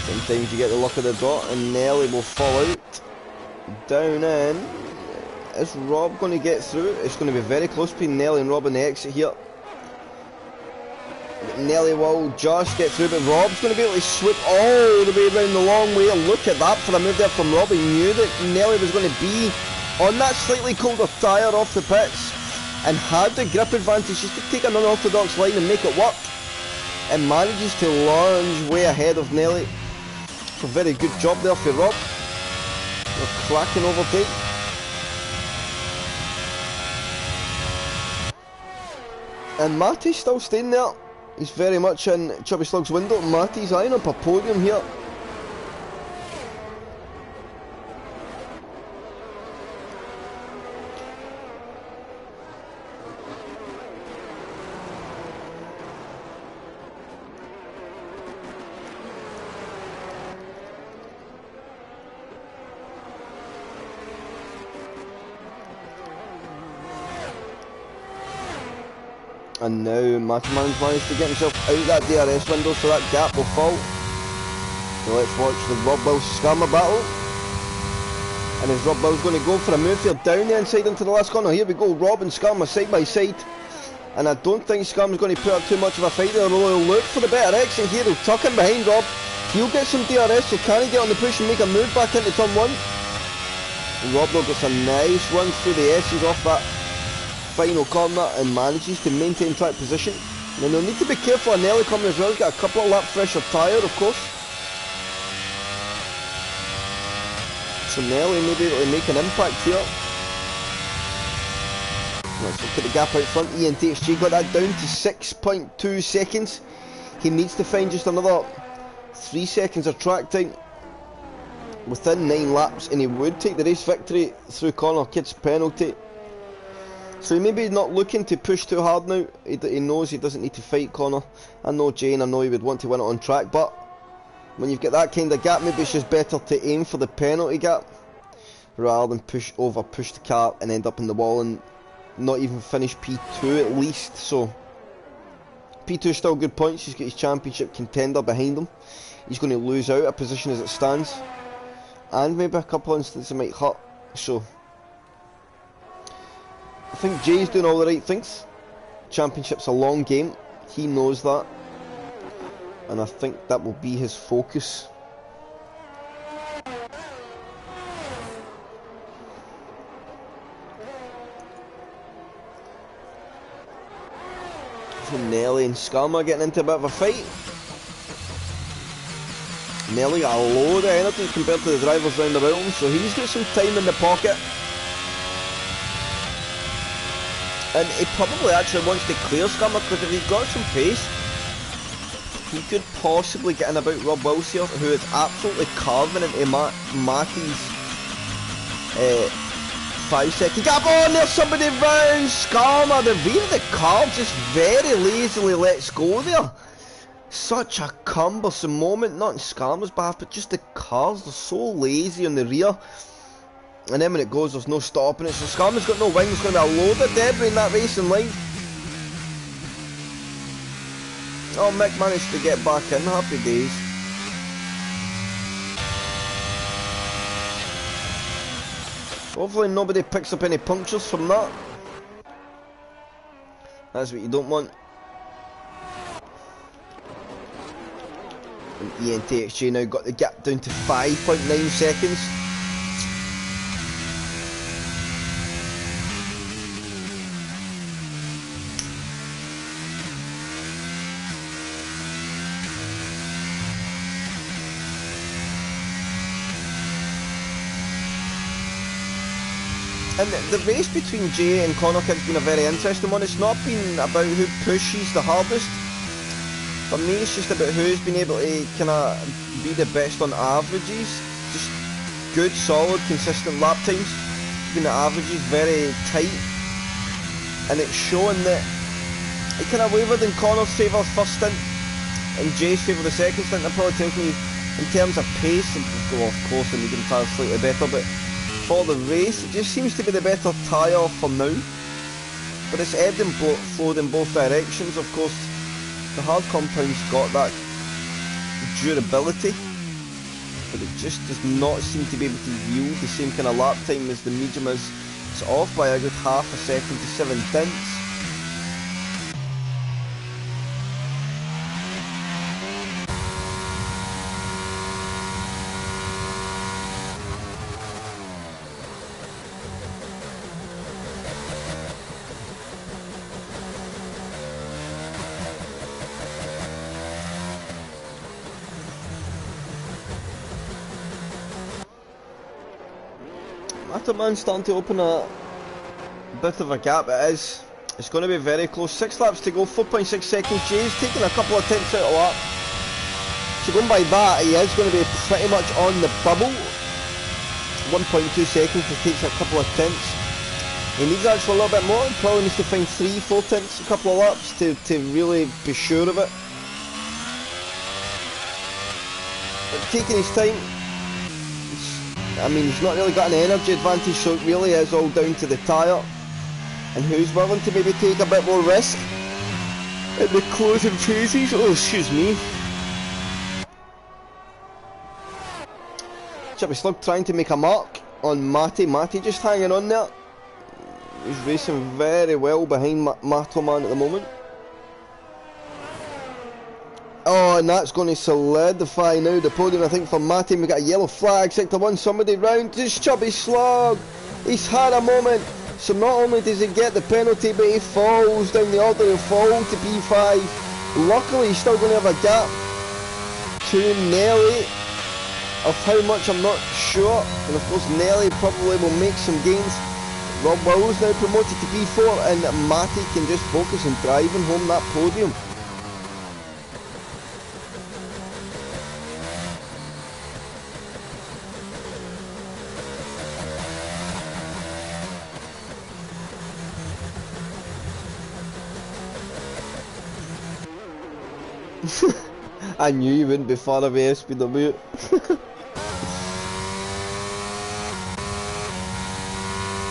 Sometimes you get the luck of the draw, and Nelly will fall out. Down in. Is Rob going to get through? It's going to be very close between Nelly and Rob on the exit here. Nelly will just get through, but Rob's going to be able to swoop all the way around the long way. Look at that for a move there from Rob. He knew that Nelly was going to be on that slightly colder tyre off the pits and had the grip advantage just to take an unorthodox line and make it work. And manages to lunge way ahead of Nelly. So very good job there for Rob. They're cracking overtake. And Matty's still staying there. He's very much in Chubby Slug's window. Matty's eyeing up a podium here. And now Mattyman's managed to get himself out that DRS window, so that gap will fall. So let's watch the Rob Wills Scammer battle. And is Rob Wills going to go for a move here down the inside into the last corner? Here we go, Rob and Scammer side by side. And I don't think Scammer's going to put up too much of a fight there, although he'll look for the better exit here. He'll tuck in behind Rob. He'll get some DRS, so can he get on the push and make a move back into turn 1? And Rob though gets a nice run through the S's off that final corner and manages to maintain track position. Now they'll need to be careful of Nelly coming as well. He's got a couple of lap fresher tyre, of course. So Nelly may be able to make an impact here. Let's look at the gap out front. ENTHG got that down to 6.2 seconds. He needs to find just another 3 seconds of track time within 9 laps, and he would take the race victory through Connor Kidd's penalty. So he maybe not looking to push too hard now. He knows he doesn't need to fight Connor. I know Jane, I know he would want to win it on track, but when you've got that kind of gap, maybe it's just better to aim for the penalty gap rather than push the car and end up in the wall and not even finish P2 at least. So P2 still good points. He's got his championship contender behind him. He's going to lose out a position as it stands, and maybe a couple of instances might hurt. So I think Jay's doing all the right things. Championship's a long game. He knows that. And I think that will be his focus. So Nelly and Scammer getting into a bit of a fight. Nelly got a load of energy compared to the drivers round about him, so he's got some time in the pocket. And he probably actually wants to clear Scammer, because if he's got some pace, he could possibly get in about Rob Wills here, who is absolutely carving into Matty's 5 second gap. Oh, and there's somebody round Scammer. The rear of the car just very lazily lets go there. Such a cumbersome moment, not in Scammer's behalf, but just the cars, they're so lazy on the rear. And then when it goes, there's no stopping it. So Scammer's got no wings, going to be a load of debris in that racing line. Oh, Mick managed to get back in, happy days. Hopefully nobody picks up any punctures from that. That's what you don't want. And ENTHG now got the gap down to 5.9 seconds. And the race between Jay and Connor Kidd's been a very interesting one. It's not been about who pushes the hardest. For me, it's just about who's been able to kind of be the best on averages. Just good, solid, consistent lap times. The averages very tight. And it's showing that it kind of wavered in Connor's favour first stint and Jay's favour the second stint. That probably tells me in terms of pace, well, of course the medium tyre's slightly better, but for the race, it just seems to be the better tyre for now. But it's ebbed and flowed in both directions. Of course, the hard compound's got that durability, but it just does not seem to be able to yield the same kind of lap time as the medium is. It's off by a good half a second to 7 tenths. Matterman's starting to open a bit of a gap. It is. It's going to be very close. 6 laps to go, 4.6 seconds. Jay's taking a couple of tenths out of lap. So going by that, he is going to be pretty much on the bubble. 1.2 seconds, he takes a couple of tenths. He needs actually a little bit more. He probably needs to find 3-4 tenths, a couple of laps to really be sure of it. But taking his time. I mean, he's not really got an energy advantage, so it really is all down to the tyre. And who's willing to maybe take a bit more risk in the closing phases? Oh, excuse me. Chippy Slug trying to make a mark on Matty. Matty just hanging on there. He's racing very well behind Matterman at the moment. Oh, and that's going to solidify now the podium, I think, for Matty. We got a yellow flag, sector 1, somebody round. Just Chubby Slug. He's had a moment. So not only does he get the penalty, but he falls down the order and falls to P5. Luckily, he's still going to have a gap to Nelly. Of how much, I'm not sure. And of course, Nelly probably will make some gains. Rob Wills now promoted to P4, and Matty can just focus on driving home that podium. I knew you wouldn't be far away, SPW.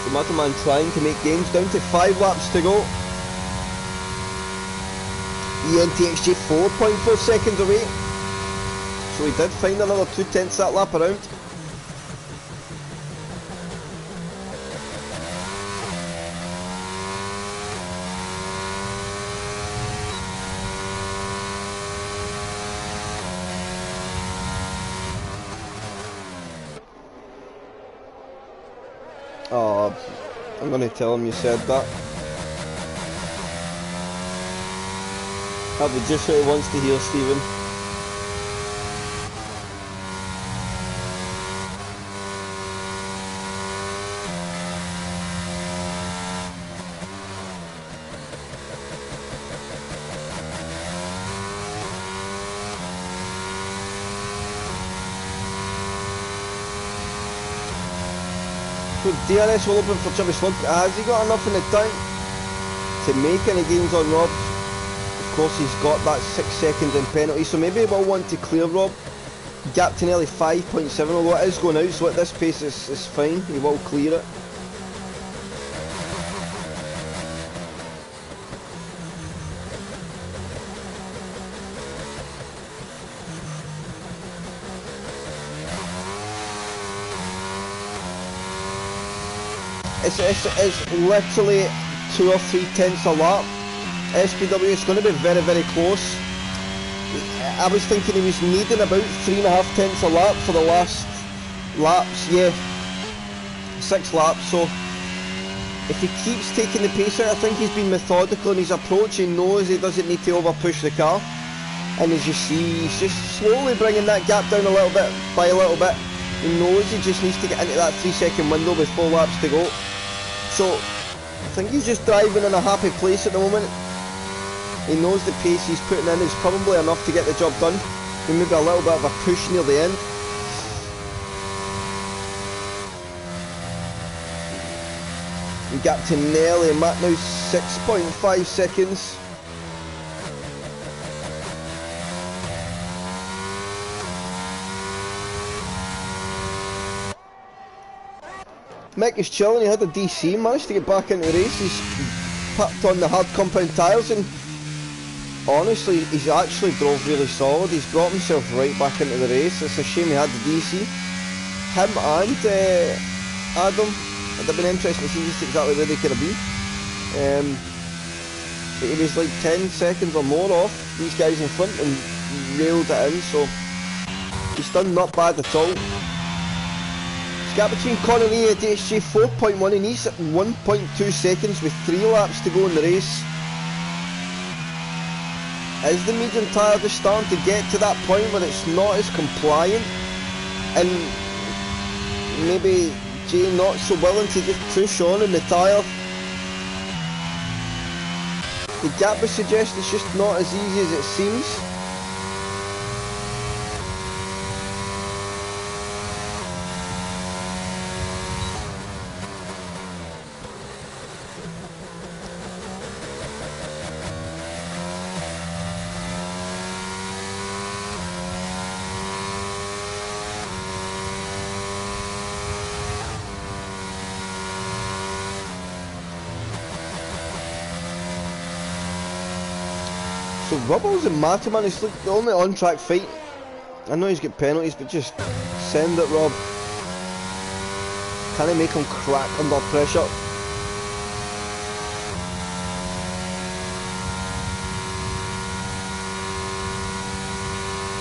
The Matterman trying to make gains, down to 5 laps to go. ENTXG 4.4 seconds away. So he did find another 2 tenths that lap around. Oh, I'm going to tell him you said that. That'll be just what he wants to hear, Stephen. DRS will open for Chubby Slug. Has he got enough in the tank to make any gains on Rob? Of course, he's got that 6 seconds in penalty, so maybe he will want to clear Rob. Gap to nearly 5.7, although it is going out, so at this pace is fine. He will clear it. It's literally 2 or 3 tenths a lap. SPW is going to be very, very close. I was thinking he was needing about 3.5 tenths a lap for the last laps. Yeah, 6 laps. So if he keeps taking the pace out, I think he's been methodical in his approach. He knows he doesn't need to over push the car. And as you see, he's just slowly bringing that gap down a little bit by a little bit. He knows he just needs to get into that 3-second window with 4 laps to go. So, I think he's just driving in a happy place at the moment. He knows the pace he's putting in is probably enough to get the job done. And maybe a little bit of a push near the end. We got to Nelly and Matt now 6.5 seconds. Mick is chilling, he had a DC, managed to get back into the race. He's packed on the hard compound tyres, and honestly, he's actually drove really solid. He's got himself right back into the race. It's a shame he had the DC. Him and Adam, it'd have been interesting to see just exactly where they could have been. But he was like 10 seconds or more off these guys in front and railed it in, so he's done not bad at all. Gap between Connor Lee and DSG 4.1, and he's at 1.2 seconds with 3 laps to go in the race. Is the medium tyre just starting to get to that point where it's not as compliant, and maybe Jay not so willing to just push on in the tyre. The gap would suggest it's just not as easy as it seems. So Rubbles and Mataman is like the only on-track fight. I know he's got penalties, but just send it, Rob. Can I make him crack under pressure?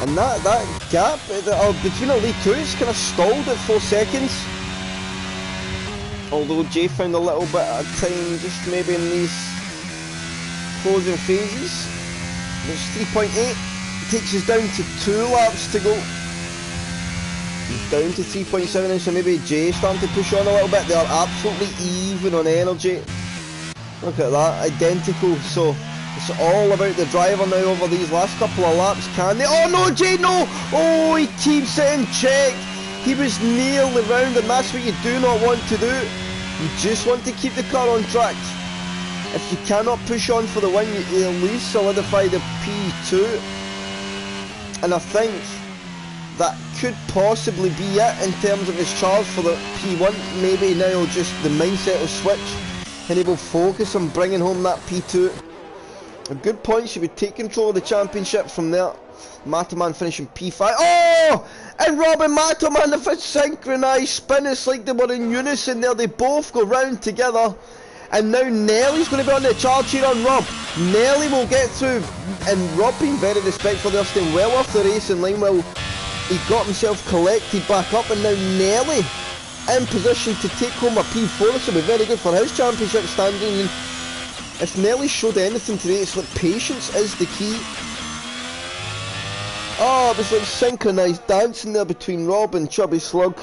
And that gap between the lead two is kind of stalled at 4 seconds. Although Jay found a little bit of time just maybe in these closing phases. It's 3.8, takes us down to 2 laps to go. He's down to 3.7 now, so maybe Jay's starting to push on a little bit. They are absolutely even on energy. Look at that, identical. So it's all about the driver now over these last couple of laps. Can they? Oh no, Jay, no! Oh, he keeps it in check. He was nearly round, and that's what you do not want to do. You just want to keep the car on track. If you cannot push on for the win, you at least solidify the P2. And I think that could possibly be it in terms of his charge for the P1. Maybe now just the mindset will switch and he will focus on bringing home that P2. A good point, she would take control of the championship from there. Mataman finishing P5. Oh! And Rob and Mataman have a synchronised spin. It's like they were in unison there. They both go round together. And now Nelly's going to be on the charge here on Rob. Nelly will get through, and Rob being very respectful there, staying well off the racing line while he got himself collected back up, and now Nelly in position to take home a P4. This will be very good for his championship standing. And if Nelly showed anything today, it's like patience is the key. Oh, it was like synchronised dancing there between Rob and Chubby Slug.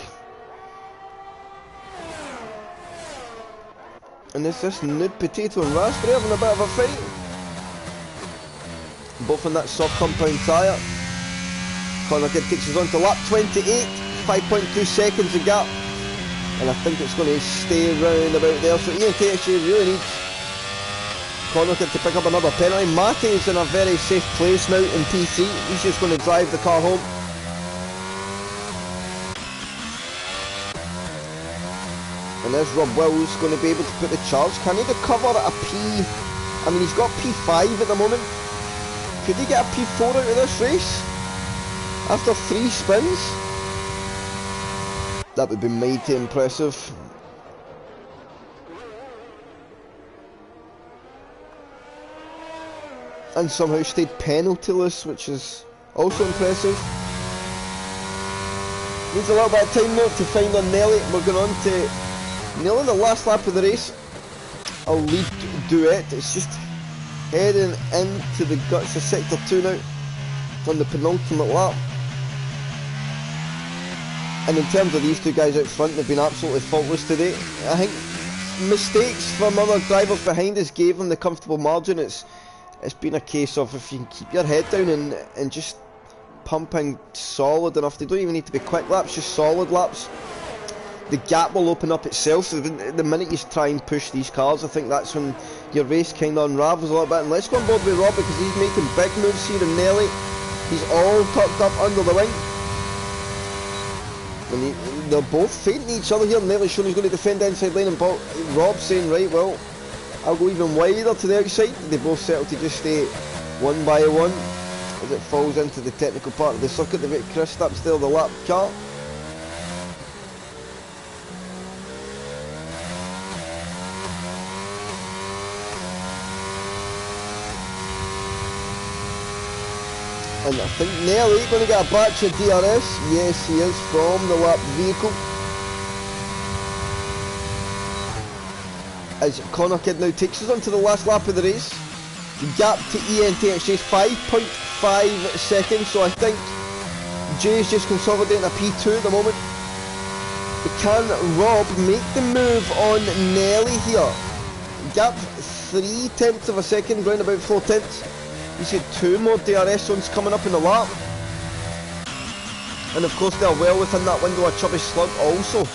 And it's this Nude Potato and Raspberry having a bit of a fight. Both on that soft compound tyre. Conor Kidd takes us on to lap 28, 5.2 seconds of gap. And I think it's going to stay round about there. So Ian Tate really needs Conor Kidd to pick up another penalty. Matty is in a very safe place now in P3. He's just going to drive the car home. And there's Rob Wills going to be able to put the charge. Can he recover at a P? I mean, he's got P5 at the moment. Could he get a P4 out of this race? After 3 spins? That would be mighty impressive. And somehow stayed penaltyless, which is also impressive. Needs a little bit of time though to find on Nelly. We're going on to Nelly in the last lap of the race. A lead duet. It's just heading into the guts of sector 2 now on the penultimate lap. And in terms of these two guys out front, they've been absolutely faultless today. I think mistakes from other drivers behind us gave them the comfortable margin. It's been a case of if you can keep your head down and just pumping solid enough. They don't even need to be quick laps, just solid laps. The gap will open up itself. So the minute you try and push these cars, I think that's when your race kind of unravels a little bit. And let's go on board with Rob because he's making big moves here. And Nelly, he's all tucked up under the wing. And they're both feinting each other here. Nelly's showing he's going to defend the inside lane, and Rob's saying, right, well, I'll go even wider to the outside. They both settle to just stay one by one as it falls into the technical part of the circuit. They've got Chris up still the lap car. And I think Nelly going to get a batch of DRS. Yes, he is from the lap vehicle. As Conor Kidd now takes us on to the last lap of the race. The gap to ENTXJ is 5.5 seconds, so I think Jay's just consolidating a P2 at the moment. But can Rob make the move on Nelly here? Gap 3/10 of a second, round about 4/10. He's got 2 more DRS zones coming up in the lap. And of course they're well within that window of Chubby Slug also.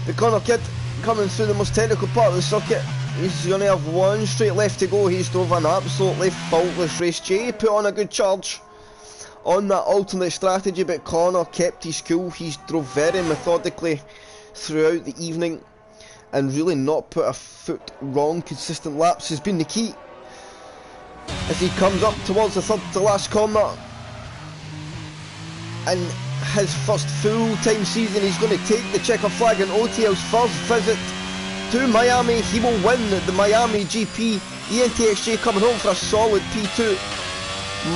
The Connor Kidd coming through the most technical part of the circuit. He's going to have 1 straight left to go. He's drove an absolutely faultless race. Jay put on a good charge on that alternate strategy, but Connor kept his cool. He's drove very methodically throughout the evening and really not put a foot wrong. Consistent laps has been the key. As he comes up towards the third to last corner, and his first full-time season, he's going to take the checker flag in OTL's first visit to Miami. He will win the Miami GP. ENTXJ coming home for a solid P2.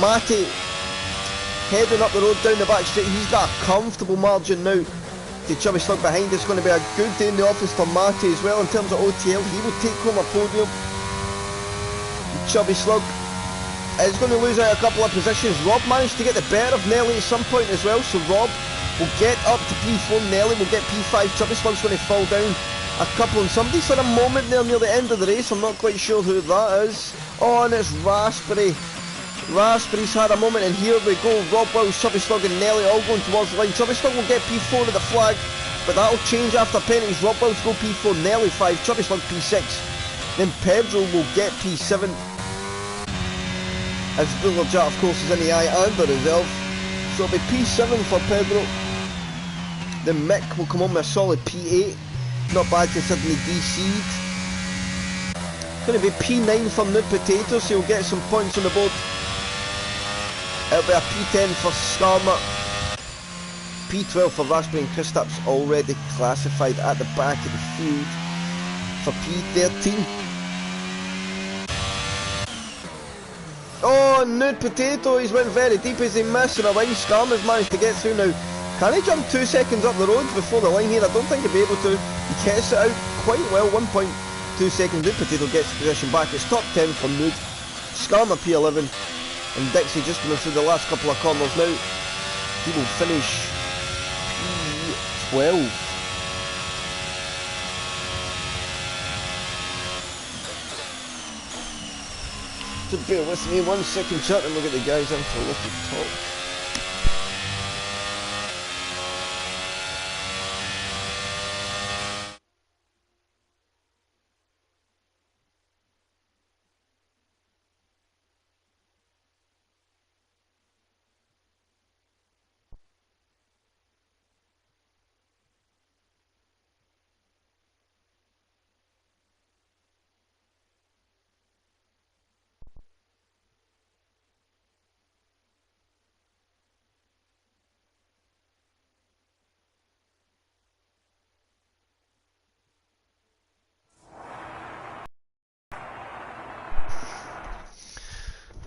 Matty heading up the road down the back straight. He's got a comfortable margin now to Chubby Slug behind. It's going to be a good day in the office for Matty as well in terms of OTL. He will take home a podium. Chubby Slug is going to lose out a couple of positions. Rob managed to get the better of Nelly at some point as well, so Rob will get up to P4, Nelly will get P5, Chubby Slug's going to fall down a couple, and somebody's had a moment there near the end of the race. I'm not quite sure who that is. Oh, and it's Raspberry. Raspberry's had a moment, and here we go. Rob Wells, Chubby Slug and Nelly all going towards the line. Chubby Slug will get P4 at the flag, but that'll change after penalties. Rob Wells go P4, Nelly 5, Chubby Slug P6. Then Pedro will get P7. As Villager, of course, is in the eye and the reserve. So it'll be P7 for Pedro. Then Mick will come on with a solid P8. Not bad considering he DC'd. Going to be P9 for Nude Potato, so he'll get some points on the board. It'll be a P10 for Skarma. P12 for Raspberry and Kristaps, already classified at the back of the field for P13. Oh, Nude Potato, he's went very deep as he missed, and a line Skarma's managed to get through now. Can he jump 2 seconds up the road before the line here? I don't think he'll be able to. He gets it out quite well, 1.2 seconds. Nude Potato gets the position back. It's top 10 for Nude. Skarma P11. And Dixie just coming through the last couple of corners now. He will finish P12. So bear with me 1 second, chat, and we'll get the guys in for a look at top.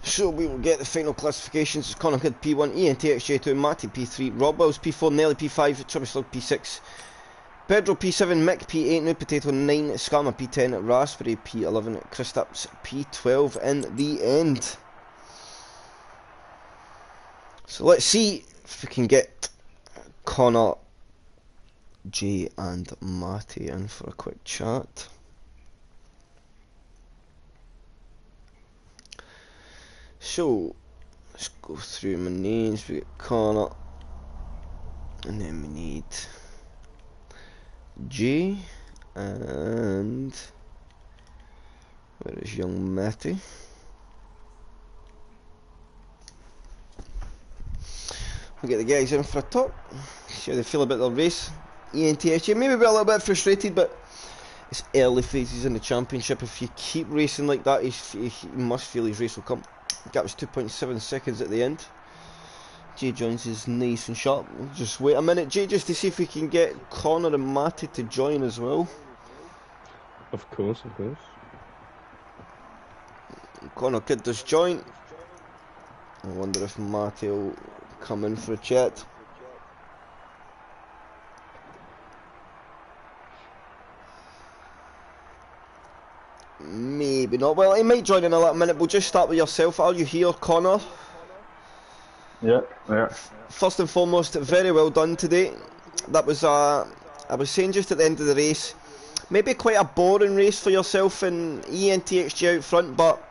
So we will get the final classifications. Connor Kidd P1, ENTXJ2, Matty P3, Rob Wells P4, Nelly P5, Chubby Slug P6, Pedro P7, Mick P8, Nude Potato 9, Skarma P10, Raspberry P11, Kristaps P12 in the end. So let's see if we can get Connor, Jay and Matty in for a quick chat. So, let's go through my names. We get Connor, and then we need Jay, and where is young Matty? We get the guys in for a talk, see how they feel about their race. ENTSG, maybe a little bit frustrated, but it's early phases in the championship. If you keep racing like that, he must feel his race will come. Gap was 2.7 seconds at the end. Jay joins is nice and sharp. We'll just wait a minute, Jay, just to see if we can get Connor and Matty to join as well. Of course, of course. Connor Kidd does join. I wonder if Matty will come in for a chat. Maybe not. Well, he might join in a little minute. We'll just start with yourself. Are you here, Connor? Yeah, yeah. First and foremost, very well done today. That was I was saying just at the end of the race, maybe quite a boring race for yourself and ENTXG out front, but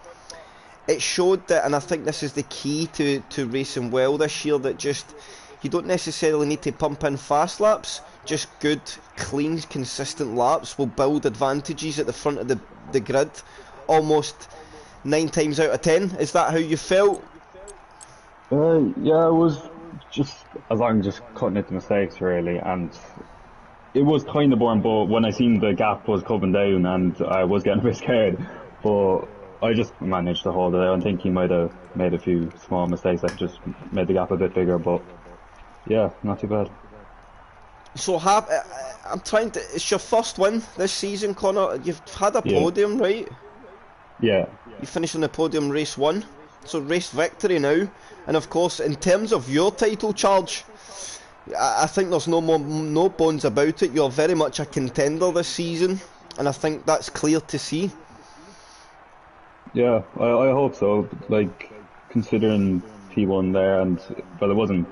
it showed that, and I think this is the key to racing well this year, that just you don't necessarily need to pump in fast laps. Just good, clean, consistent laps will build advantages at the front of the grid almost 9 times out of 10. Is that how you felt? Yeah, it was just as long as just cutting it to mistakes really, and it was kind of boring. But when I seen the gap was coming down, and I was getting a bit scared, but I just managed to hold it out. I think he might have made a few small mistakes that just made the gap a bit bigger, but yeah, not too bad. So I'm trying to. It's your first win this season, Connor. You've had a Yeah, podium, right? yeah, You finished on the podium race 1, so race victory now. And of course, in terms of your title charge, I think there's no bones about it. You're very much a contender this season, and I think that's clear to see. yeah. I hope so. Like considering P1 there, and well, it wasn't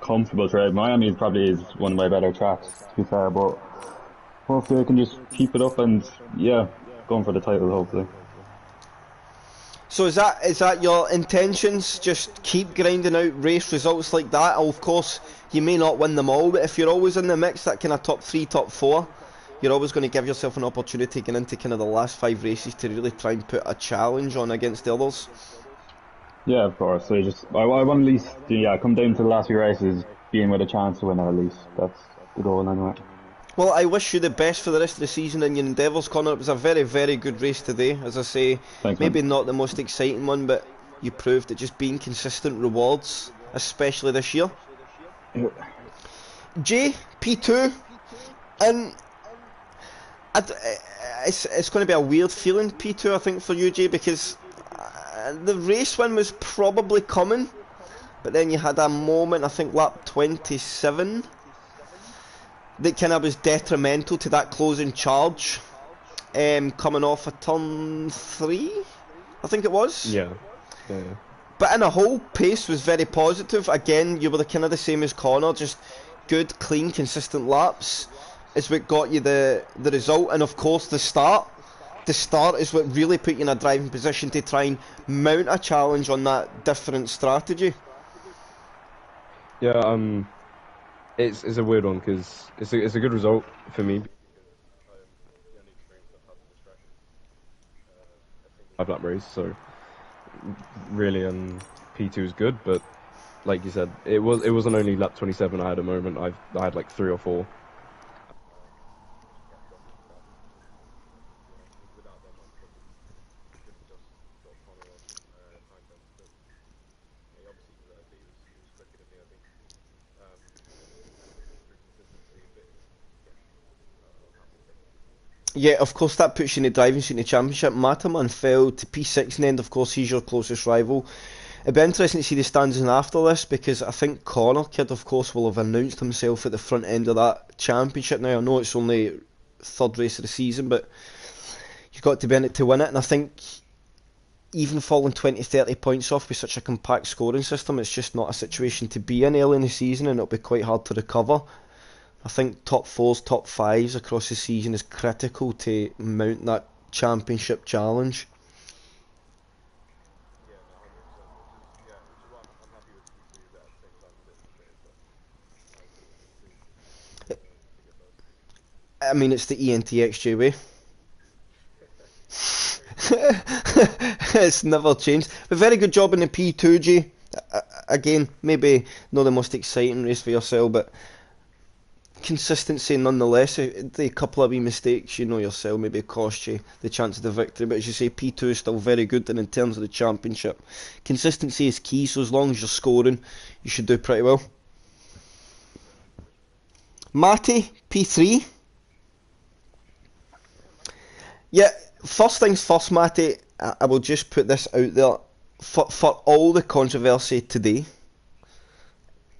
comfortable trade. Miami is probably is one of my better tracks, to be fair, but hopefully I can just keep it up and yeah, going for the title hopefully. So is that your intentions? Just keep grinding out race results like that. Of course, you may not win them all, but if you're always in the mix, that kind of top 3, top 4, you're always going to give yourself an opportunity to get into kind of the last 5 races to really try and put a challenge on against the others. Yeah, of course. So I want at least yeah, come down to the last few races being with a chance to win it at least. That's the goal anyway. Well, I wish you the best for the rest of the season and your endeavours, Connor. It was a very, very good race today. As I say, Thanks, man. maybe not the most exciting one, but you proved that just being consistent rewards, especially this year. Yeah. Jay, P2, and it's going to be a weird feeling, P2, I think, for you, Jay, because the race win was probably coming, but then you had a moment, I think lap 27, that kind of was detrimental to that closing charge, coming off a turn 3, I think it was. Yeah. Yeah. But in a whole, pace was very positive. Again, you were kind of the same as Connor, just good, clean, consistent laps is what got you the result, and of course the start. The start is what really put you in a driving position to try and mount a challenge on that different strategy. Yeah. It's a weird one because it's a good result for me. The only experience I've had on this track is a 5 lap race, so really P2 is good, but like you said, it wasn't only lap 27 I had a moment. I had like 3 or 4. Yeah, of course that puts you in the driving seat in the championship. Mataman fell to P6 and end, of course he's your closest rival. It'd be interesting to see the standings after this, because I think Connor Kidd, of course, will have announced himself at the front end of that championship now. I know it's only third race of the season, but you've got to be in it to win it, and I think even falling 20, 30 points off with such a compact scoring system, it's just not a situation to be in early in the season, and it'll be quite hard to recover. I think top 4s, top 5s across the season is critical to mount that championship challenge. I mean, it's the ENTXJ way. It's never changed. But very good job in the P2G. Again, maybe not the most exciting race for yourself, but consistency nonetheless. The couple of wee mistakes, you know yourself, maybe cost you the chance of the victory. But as you say, P2 is still very good, and in terms of the championship, consistency is key. So as long as you're scoring, you should do pretty well. Matty, P3. Yeah, first things first, Matty. I will just put this out there for all the controversy today,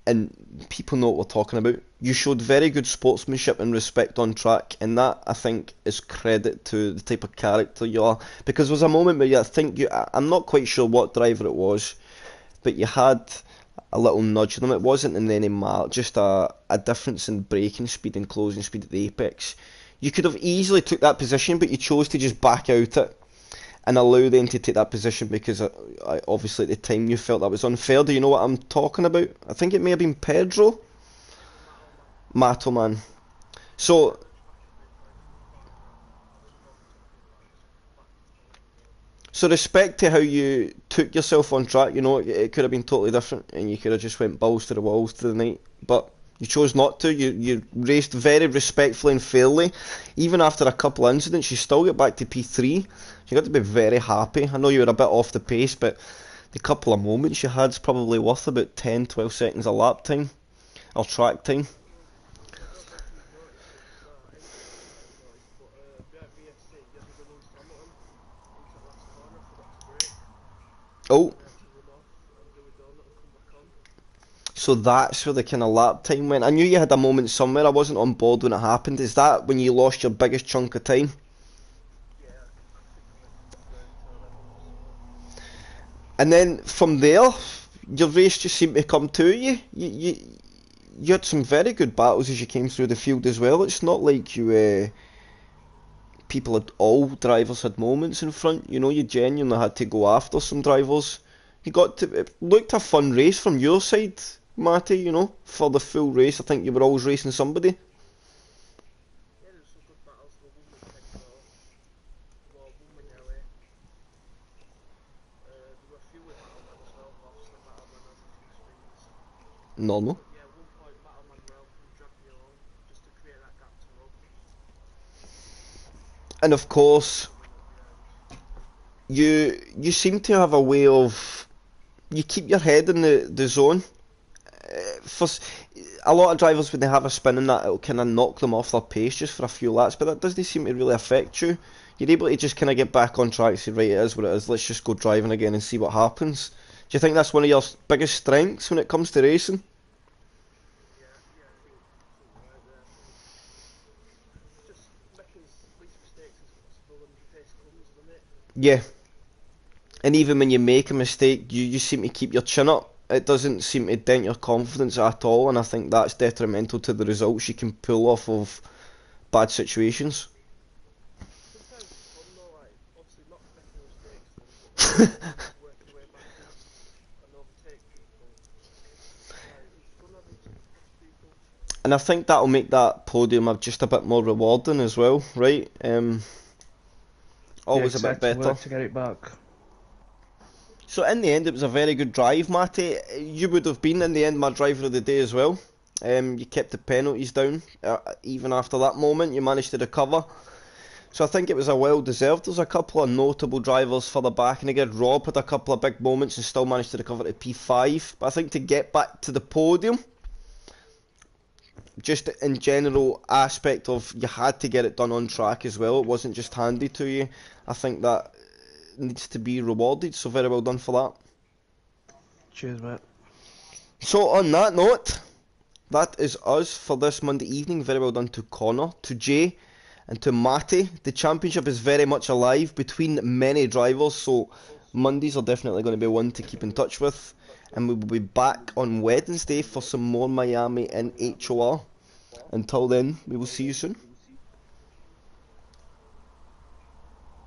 and people know what we're talking about. You showed very good sportsmanship and respect on track, and that, I think, is credit to the type of character you are. Because there was a moment where I'm not quite sure what driver it was, but you had a little nudge them. It wasn't in any just a difference in braking speed and closing speed at the apex. You could have easily took that position, but you chose to just back out it and allow them to take that position because obviously at the time you felt that was unfair. Do you know what I'm talking about? I think it may have been Pedro. Mato, man. So respect to how you took yourself on track, you know, it could have been totally different and you could have just went balls to the walls to the night, but you chose not to. You raced very respectfully and fairly. Even after a couple of incidents, you still get back to P3. You got to be very happy. I know you were a bit off the pace, but the couple of moments you had's probably worth about 10-12 seconds a lap time, or track time. Oh, so that's where the kind of lap time went. I knew you had a moment somewhere. I wasn't on board when it happened. Is that when you lost your biggest chunk of time? And then from there, your race just seemed to come to you. You had some very good battles as you came through the field as well. It's not like people had, all drivers had moments in front. You know, you genuinely had to go after some drivers. It looked a fun race from your side, Matty, you know, for the full race. I think you were always racing somebody. Normal. And of course, you seem to have a way of, you keep your head in the zone. For a lot of drivers, when they have a spin in that, it'll kind of knock them off their pace just for a few laps, but that doesn't seem to really affect you. You're able to just kind of get back on track and say, right, it is what it is, let's just go driving again and see what happens. Do you think that's one of your biggest strengths when it comes to racing? Yeah. And even when you make a mistake, you seem to keep your chin up. It doesn't seem to dent your confidence at all, and I think that's detrimental to the results you can pull off of bad situations. And I think that'll make that podium just a bit more rewarding as well, right? Always a bit better. To get it back. So in the end, it was a very good drive, Matty. You would have been in the end my driver of the day as well. You kept the penalties down. Even after that moment, you managed to recover. So I think it was a well-deserved. There's a couple of notable drivers further back, and again, Rob had a couple of big moments and still managed to recover to P5. But I think to get back to the podium, just in general aspect of you had to get it done on track as well. It wasn't just handed to you. I think that needs to be rewarded, so very well done for that. Cheers, mate. So on that note, that is us for this Monday evening. Very well done to Connor, to Jay and to Matty. The championship is very much alive between many drivers, so Mondays are definitely going to be one to keep in touch with, and we will be back on Wednesday for some more Miami and HOR. Until then, we will see you soon.